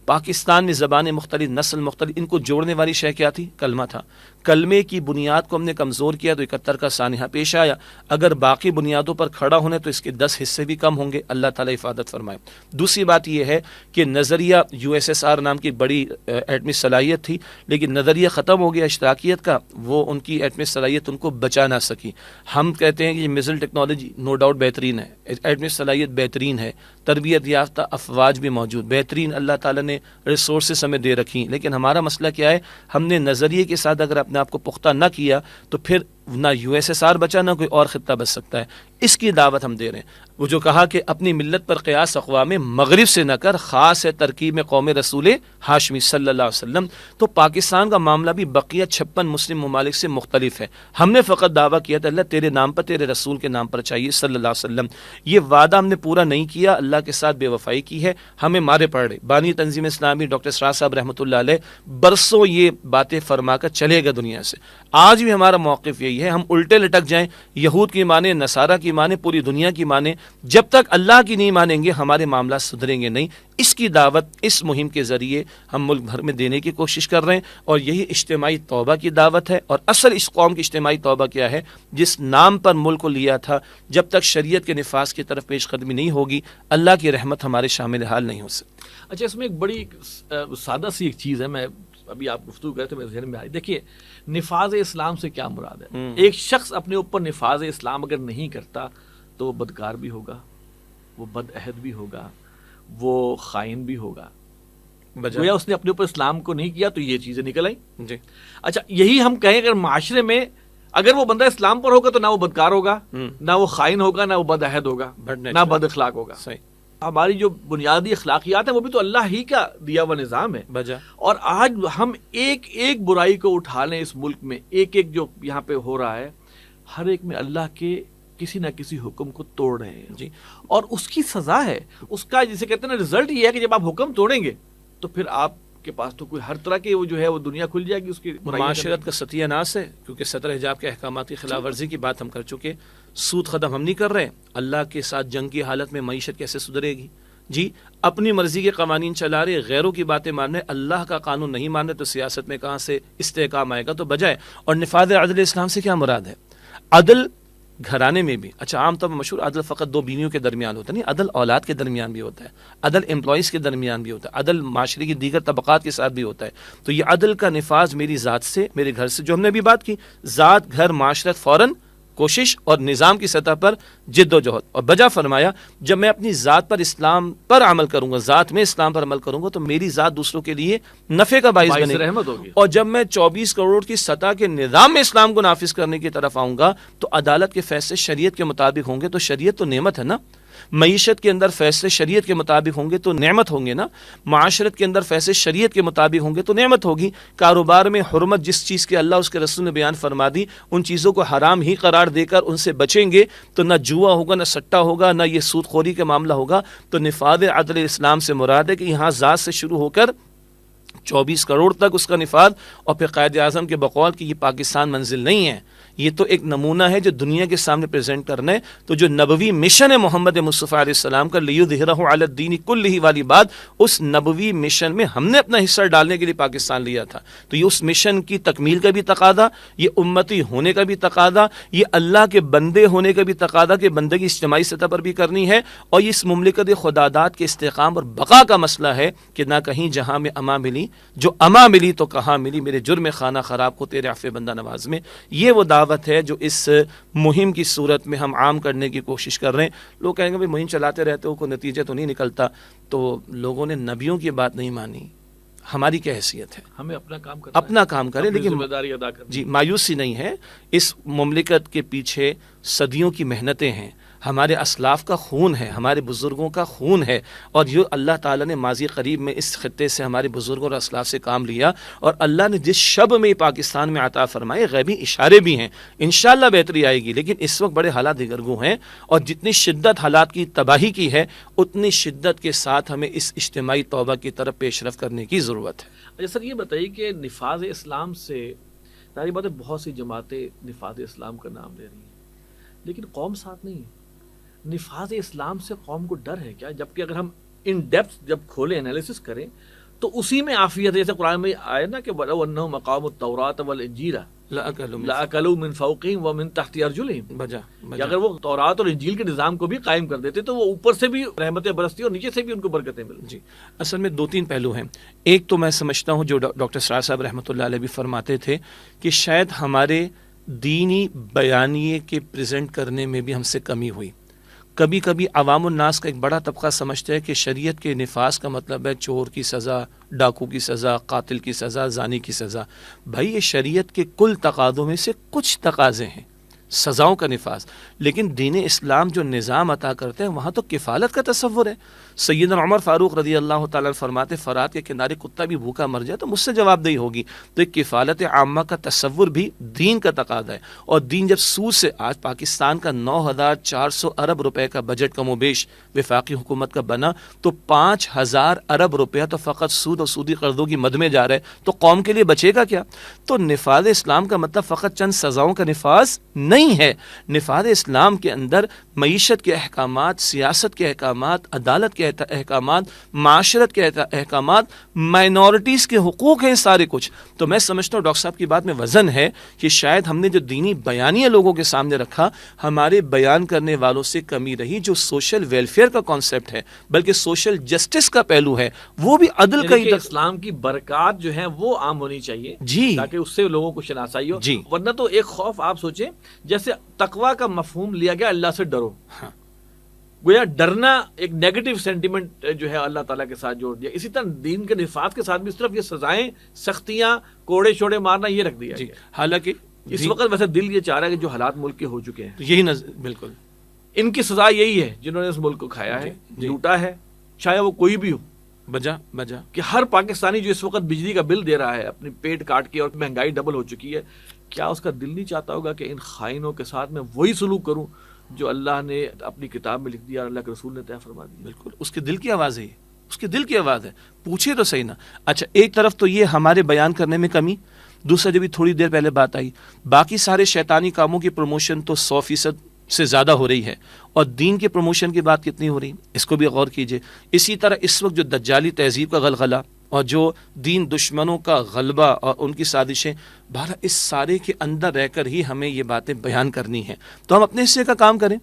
پاکستان میں زبانیں مختلف، نسل مختلف، ان کو جوڑنے والی شے کیا تھی؟ کلمہ تھا۔ کلمے کی بنیاد کو ہم نے کمزور کیا تو 71 کا سانحہ پیش آیا۔ اگر باقی بنیادوں پر کھڑا ہونے تو اس کے 10 حصے بھی کم ہوں گے، اللہ تعالیٰ حفاظت فرمائے۔ دوسری بات یہ ہے کہ نظریہ USSR نام کی بڑی ایٹمی صلاحیت تھی، لیکن نظریہ ختم ہو گیا اشتراکیت کا، وہ ان کی ایٹمی صلاحیت ان کو بچا نہ سکی۔ ہم کہتے ہیں کہ یہ میزائل ٹیکنالوجی نو ڈاؤٹ بہترین ہے، ایٹمی صلاحیت بہترین ہے، تربیت یافتہ افواج بھی موجود، بہترین اللہ تعالیٰ نے ریسورسز ہمیں دے رکھی، لیکن ہمارا مسئلہ کیا ہے؟ ہم نے نظریے کے ساتھ اگر اپنے آپ کو پختہ نہ کیا تو پھر نہ USSR بچا نہ کوئی اور خطہ بچ سکتا ہے۔ اس کی دعوت ہم دے رہے ہیں۔ وہ جو کہا کہ اپنی ملت پر قیاس اقوام مغرب سے نہ کر، خاص ہے ترکیب میں قوم رسول ہاشمی صلی اللہ علیہ وسلم۔ تو پاکستان کا معاملہ بھی بقیہ 56 مسلم ممالک سے مختلف ہے۔ ہم نے فقط دعویٰ کیا تھا اللہ تیرے نام پر، تیرے رسول کے نام پر چاہیے صلی اللہ علیہ وسلم۔ یہ وعدہ ہم نے پورا نہیں کیا، اللہ کے ساتھ بے وفائی کی ہے، ہمیں مارے پڑ رہے۔ بانی تنظیم اسلامی ڈاکٹر اسرار صاحب رحمۃ اللہ علیہ برسوں یہ باتیں فرما کر چلے گا دنیا سے۔ آج بھی ہمارا موقف یہی ہے، ہم الٹے لٹک جائیں، یہود کی مانیں، نصارہ کی مانیں، پوری دنیا کی مانیں، جب تک اللہ کی نہیں مانیں گے ہمارے معاملات سدھریں گے نہیں۔ اس کی دعوت اس مہم کے ذریعے ہم ملک بھر میں دینے کی کوشش کر رہے ہیں، اور یہی اجتماعی توبہ کی دعوت ہے۔ اور اصل اس قوم کی اجتماعی توبہ کیا ہے؟ جس نام پر ملک کو لیا تھا، جب تک شریعت کے نفاذ کی طرف پیش قدمی نہیں ہوگی اللہ کی رحمت ہمارے شامل حال نہیں ہو سکتی۔ اچھا، اس میں ایک بڑی سادہ سی ایک چیز ہے، میں ابھی آپ گفتگو کرتے تو میرے ذہن میں آئی۔ دیکھیے نفاذ اسلام سے کیا مراد ہے؟ ایک شخص اپنے اوپر نفاذ اسلام اگر نہیں کرتا تو وہ بدکار بھی ہوگا، وہ بد عہد بھی ہوگا، وہ خائن بھی ہوگا، گویا اس نے اپنے اوپر اسلام کو نہیں کیا تو یہ چیزیں نکل آئیں۔ جی اچھا، یہی ہم کہیں اگر معاشرے میں اگر وہ بندہ اسلام پر ہوگا تو نہ وہ بدکار ہوگا، نہ وہ خائن ہوگا، نہ وہ بد عہد ہوگا، نہ بد اخلاق ہوگا۔ صحیح۔ ہماری جو بنیادی اخلاقیات ہیں وہ بھی تو اللہ ہی کا دیا ہوا نظام ہے۔ بجا اور آج ہم ایک ایک برائی کو اٹھا لیں اس ملک میں، ایک ایک جو یہاں پہ ہو رہا ہے، ہر ایک میں اللہ کے کسی نہ کسی حکم کو توڑ رہے ہیں جی، اور اس کی سزا ہے، اس کا جسے کہتے ہیں نا رزلٹ یہ ہے کہ جب آپ حکم توڑیں گے تو پھر آپ کے پاس تو کوئی ہر طرح کے وہ جو ہے وہ دنیا کھل جائے گی اس کی معاشرت کا ستیہ ناس ہے، کیونکہ سطر حجاب کے احکامات کی خلاف ورزی کی بات ہم کر چکے۔ سود ختم ہم نہیں کر رہے، اللہ کے ساتھ جنگ کی حالت میں معیشت کیسے سدھرے گی؟ جی، اپنی مرضی کے قوانین چلا رہے، غیروں کی باتیں مان رہے، اللہ کا قانون نہیں مان رہے، تو سیاست میں کہاں سے استحکام آئے گا؟ تو بجائے۔ اور نفاذ عدل اسلام سے کیا مراد ہے؟ عدل گھرانے میں بھی. اچھا عام طور پر مشہور عدل فقط دو بیویوں کے درمیان ہوتا ہے، نہیں، عدل اولاد کے درمیان بھی ہوتا ہے، عدل امپلائیز کے درمیان بھی ہوتا ہے، عدل معاشرے کی دیگر طبقات کے ساتھ بھی ہوتا ہے. تو یہ عدل کا نفاذ میری ذات سے، میرے گھر سے، جو ہم نے ابھی بات کی، ذات، گھر، معاشرت، فوراً کوشش اور نظام کی سطح پر جد و جہد. اور بجا فرمایا جب میں اپنی ذات پر اسلام پر عمل کروں گا، ذات میں اسلام پر عمل کروں گا، تو میری ذات دوسروں کے لیے نفع کا باعث بنے رحمت ہوگی. اور جب میں 24 کروڑ کی سطح کے نظام میں اسلام کو نافذ کرنے کی طرف آؤں گا تو عدالت کے فیصلے شریعت کے مطابق ہوں گے. تو شریعت تو نعمت ہے نا. معیشت کے اندر فیصلے شریعت کے مطابق ہوں گے تو نعمت ہوں گے نا. معاشرت کے اندر فیصلے شریعت کے مطابق ہوں گے تو نعمت ہوگی. کاروبار میں حرمت جس چیز کے اللہ اس کے رسول نے بیان فرما دی، ان چیزوں کو حرام ہی قرار دے کر ان سے بچیں گے تو نہ جوا ہوگا، نہ سٹا ہوگا، نہ یہ سود خوری کا معاملہ ہوگا. تو نفاذ عدل اسلام سے مراد ہے کہ یہاں ذات سے شروع ہو کر 24 کروڑ تک اس کا نفاذ. اور پھر قائد اعظم کے بقول کہ یہ پاکستان منزل نہیں ہے، یہ تو ایک نمونہ ہے جو دنیا کے سامنے پریزنٹ کرنا ہے. تو جو نبوی مشن ہے محمد مصطفیٰ علیہ السلام کا لیظہرہ علی الدین کلہ والی بات، اس نبوی مشن میں ہم نے اپنا حصہ ڈالنے کے لیے پاکستان لیا تھا. تو یہ اس مشن کی تکمیل کا بھی تقاضا، یہ امتی ہونے کا بھی تقاضا، یہ اللہ کے بندے ہونے کا بھی تقاضا کہ بندگی اجتماعی سطح پر بھی کرنی ہے. اور یہ اس مملکت خداداد کے استحکام اور بقا کا مسئلہ ہے کہ نہ کہیں جہاں میں اما ملی، جو اما ملی تو کہاں ملی، میرے جرم خانہ خراب کو تیرے عفو بندہ نواز میں. یہ وہ دعوت ہے جو اس مہم کی صورت میں ہم عام کرنے کی کوشش کر رہے ہیں. لوگ کہیں گے مہم چلاتے رہتے ہو، کوئی نتیجہ تو نہیں نکلتا. تو لوگوں نے نبیوں کی بات نہیں مانی. ہماری کیا حیثیت ہے؟ ہمیں اپنا کام کرنا ہے، اپنا کام کریں، لیکن ذمہ داری ادا کریں. جی مایوسی نہیں ہے. اس مملکت کے پیچھے صدیوں کی محنتیں ہیں، ہمارے اسلاف کا خون ہے، ہمارے بزرگوں کا خون ہے. اور یہ اللہ تعالیٰ نے ماضی قریب میں اس خطے سے ہمارے بزرگوں اور اسلاف سے کام لیا. اور اللہ نے جس شب میں پاکستان میں عطا فرمائے، غیبی اشارے بھی ہیں، انشاءاللہ بہتری آئے گی. لیکن اس وقت بڑے حالات دیگرگوں ہیں، اور جتنی شدت حالات کی تباہی کی ہے اتنی شدت کے ساتھ ہمیں اس اجتماعی توبہ کی طرف پیش رفت کرنے کی ضرورت ہے. اچھا سر، یہ بتائیے کہ نفاذ اسلام سے ساری باتیں، بہت سی جماعتیں نفاذ اسلام کا نام لے رہی ہیں لیکن قوم ساتھ نہیں ہے. نفاذ اسلام سے قوم کو ڈر ہے کیا؟ جبکہ اگر ہم ان ڈیپتھ جب کھولیں، انالیسس کریں، تو اسی میں عافیت ہے. جیسے قرآن میں آئے نا کہ وَلَوْ أَنَّهُمْ أَقَامُوا التَّوْرَاةَ وَالْإِنْجِيلَ لَأَكَلُوا مِنْ فَوْقِهِمْ وَمِنْ تَحْتِ أَرْجُلِهِمْ. کہ اگر وہ تورات اور انجیل کے نظام کو بھی قائم کر دیتے تو وہ اوپر سے بھی رحمتیں برستی اور نیچے سے بھی ان کو برکتیں ملتی. جی اصل میں دو تین پہلو ہیں. ایک تو میں سمجھتا ہوں جو ڈاکٹر سرار صاحب رحمۃ اللہ علیہ بھی فرماتے تھے کہ شاید ہمارے دینی بیانیے کے پریزنٹ کرنے میں بھی ہم سے کمی ہوئی. کبھی کبھی عوام الناس کا ایک بڑا طبقہ سمجھتا ہے کہ شریعت کے نفاذ کا مطلب ہے چور کی سزا، ڈاکو کی سزا، قاتل کی سزا، زانی کی سزا. بھائی یہ شریعت کے کل تقاضوں میں سے کچھ تقاضے ہیں سزاؤں کا نفاذ، لیکن دین اسلام جو نظام عطا کرتے ہیں وہاں تو کفالت کا تصور ہے. سیدنا عمر فاروق رضی اللہ تعالیٰ فرماتے فرات کے کنارے کتا بھی بھوکا مر جائے تو مجھ سے جواب دہی ہوگی. تو ایک کفالت عامہ کا تصور بھی دین کا تقاضا ہے. اور دین جب سود سے، آج پاکستان کا 9,400 ارب روپے کا بجٹ کم و بیش وفاقی حکومت کا بنا، تو 5,000 ارب روپیہ تو فقط سود اور سودی قرضوں کی مد میں جا رہا ہے. تو قوم کے لیے بچے گا کیا؟ تو نفاذ اسلام کا مطلب فقط چند سزاؤں کا نفاذ نہیں ہے. نفاذ اسلام کے اندر معیشت کے احکامات، سیاست کے احکامات، عدالت کے احکامات، معاشرت کے احکامات، مائنورٹیز کے حقوق ہیں، سارے کچھ. تو میں سمجھتا ہوں ڈاکٹر صاحب کی بات میں وزن ہے کہ شاید ہم نے جو دینی بیانیہ لوگوں کے سامنے رکھا، ہمارے بیان کرنے والوں سے کمی رہی. جو سوشل ویلفیئر کا کانسیپٹ ہے بلکہ سوشل جسٹس کا پہلو ہے، وہ بھی عدل کا ہی. اسلام کی برکات جو ہیں وہ عام ہونی چاہیے جی، تاکہ اس سے لوگوں کو شناسائی ہو. جی. ورنہ تو ایک خوف، آپ سوچیں جیسے تقویٰ کا مفہوم لیا گیا اللہ سے ڈرو، گویا ڈرنا ایک نیگیٹو سینٹیمنٹ جو ہے اللہ تعالیٰ کے ساتھ جوڑ دیا. اسی طرح دین کے نفاذ کے ساتھ بھی اس طرف یہ سزائیں، سختیاں، کوڑے شوڑے مارنا یہ رکھ دیا. حالانکہ اس وقت ویسے دل یہ چاہ رہا ہے کہ جو حالات ملک کے ہو چکے ہیں یہی بالکل ان کی سزا یہی ہے جنہوں نے اس ملک کو کھایا ہے، لوٹا ہے، چاہے وہ کوئی بھی ہو. بجا کہ ہر پاکستانی جو اس وقت بجلی کا بل دے رہا ہے اپنی پیٹ کاٹ کے، اور مہنگائی ڈبل ہو چکی ہے، کیا اس کا دل نہیں چاہتا ہوگا کہ ان خائنوں کے ساتھ میں وہی سلوک کروں جو اللہ نے اپنی کتاب میں لکھ دیا اور اللہ کے رسول نے طے فرما دیا؟ بالکل اس کے دل کی آواز ہے، اس کے دل کی آواز ہے. پوچھے تو صحیح نا. اچھا ایک طرف تو یہ ہمارے بیان کرنے میں کمی، دوسرا جو بھی تھوڑی دیر پہلے بات آئی، باقی سارے شیطانی کاموں کی پروموشن تو 100% سے زیادہ ہو رہی ہے، اور دین کے پروموشن کی بات کتنی ہو رہی، اس کو بھی غور کیجئے. اسی طرح اس وقت جو دجالی تہذیب کا غلغلہ اور جو دین دشمنوں کا غلبہ اور ان کی سازشیں، بہرحال اس سارے کے اندر رہ کر ہی ہمیں یہ باتیں بیان کرنی ہیں. تو ہم اپنے حصے کا کام کریں،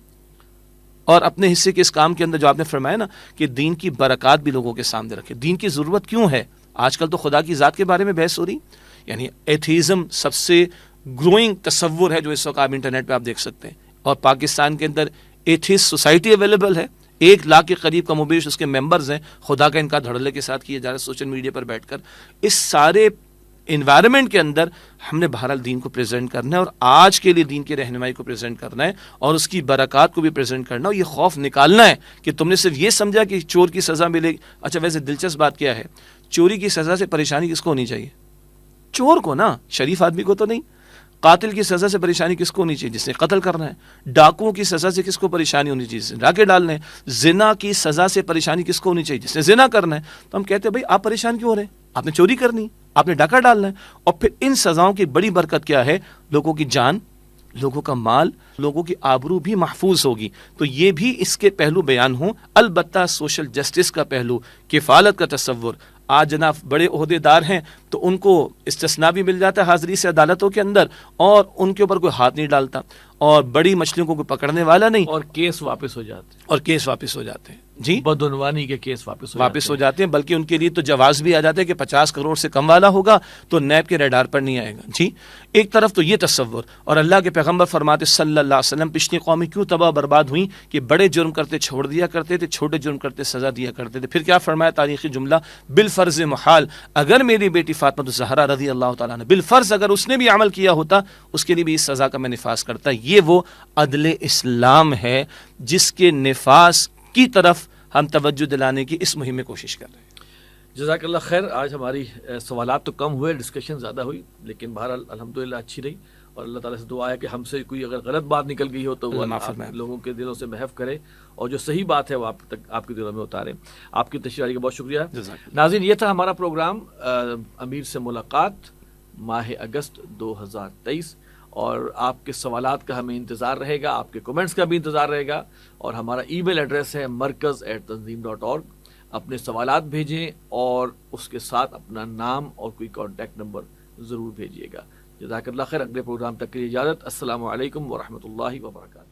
اور اپنے حصے کے اس کام کے اندر جو آپ نے فرمایا نا کہ دین کی برکات بھی لوگوں کے سامنے رکھیں. دین کی ضرورت کیوں ہے؟ آج کل تو خدا کی ذات کے بارے میں بحث ہو رہی، یعنی ایتھیزم سب سے گروئنگ تصور ہے جو اس وقت آپ انٹرنیٹ پہ آپ دیکھ سکتے ہیں. اور پاکستان کے اندر ایتھیسٹ سوسائٹی اویلیبل ہے، 1 لاکھ کے قریب کم و بیش اس کے ممبرز ہیں. خدا کا انکار دھڑلے کے ساتھ کیا جا رہا ہے سوشل میڈیا پر بیٹھ کر. اس سارے انوائرمنٹ کے اندر ہم نے بہرحال دین کو پریزنٹ کرنا ہے، اور آج کے لیے دین کی رہنمائی کو پریزنٹ کرنا ہے، اور اس کی برکات کو بھی پریزنٹ کرنا ہے. اور یہ خوف نکالنا ہے کہ تم نے صرف یہ سمجھا کہ چور کی سزا ملے گی. اچھا ویسے دلچسپ بات کیا ہے، چوری کی سزا سے پریشانی کس کو ہونی چاہیے؟ چور کو نا، شریف آدمی کو تو نہیں. قاتل کی سزا سے پریشانی کس کو ہونی چاہیے؟ جس نے قتل کرنا ہے. ڈاکوؤں کی سزا سے کس کو پریشانی ہونی چاہیے؟ جس نے ڈاکے ڈالنے ہیں. زنا کی سزا سے پریشانی کس کو ہونی چاہیے؟ جس نے زنا کرنا ہے. تو ہم کہتے ہیں بھائی آپ پریشان کیوں ہو رہے ہیں؟ آپ نے چوری کرنی، آپ نے ڈاکہ ڈالنا ہے. اور پھر ان سزاؤں کی بڑی برکت کیا ہے؟ لوگوں کی جان، لوگوں کا مال، لوگوں کی آبرو بھی محفوظ ہوگی. تو یہ بھی اس کے پہلو بیان ہوں. البتہ سوشل جسٹس کا پہلو، کفالت کا تصور. آج جناب بڑے عہدے دار ہیں تو ان کو استثناء بھی مل جاتا ہے حاضری سے عدالتوں کے اندر، اور ان کے اوپر کوئی ہاتھ نہیں ڈالتا، اور بڑی مچھلیوں کو کوئی پکڑنے والا نہیں، اور کیس واپس ہو جاتے ہیں. جی بدعنوانی کے کیس واپس ہو جاتے ہیں. بلکہ ان کے لیے تو جواز بھی آ جاتا ہے کہ 50 کروڑ سے کم والا ہوگا تو نیب کے ریڈار پر نہیں آئے گا. جی ایک طرف تو یہ تصور، اور اللہ کے پیغمبر فرماتے صلی اللہ علیہ وسلم پچھلی قومیں کیوں تباہ برباد ہوئیں کہ بڑے جرم کرتے چھوڑ دیا کرتے تھے، چھوٹے جرم کرتے سزا دیا کرتے تھے. پھر کیا فرمایا تاریخی جملہ، بالفرض محال، اگر میری بیٹی فاطمہ الزہرا رضی اللہ تعالیٰ نے بالفرض اگر اس نے بھی عمل کیا ہوتا اس کے لیے بھی اس سزا کا میں نفاذ کرتا. یہ وہ عدل اسلام ہے جس کے نفاذ کی طرف ہم توجہ دلانے کی اس مہم میں کوشش کر رہے ہیں. جزاک اللہ خیر. آج ہماری سوالات تو کم ہوئے، ڈسکشن زیادہ ہوئی، لیکن بہرحال الحمدللہ اچھی رہی. اور اللہ تعالیٰ سے دعا ہے کہ ہم سے کوئی اگر غلط بات نکل گئی ہو تو وہ لوگوں کے دلوں سے محو کرے، اور جو صحیح بات ہے وہ آپ کے دلوں میں اتارے. آپ کی تشریح کا بہت شکریہ. ناظرین یہ تھا ہمارا پروگرام امیر سے ملاقات ماہ اگست 2023، اور آپ کے سوالات کا ہمیں انتظار رہے گا، آپ کے کومنٹس کا بھی انتظار رہے گا. اور ہمارا ای میل ایڈریس ہے markaz@tanzeem.org. اپنے سوالات بھیجیں اور اس کے ساتھ اپنا نام اور کوئی کانٹیکٹ نمبر ضرور بھیجیے گا. جزاک اللہ خیر. اگلے پروگرام تک کے لیے اجازت. السلام علیکم ورحمۃ اللہ وبرکاتہ.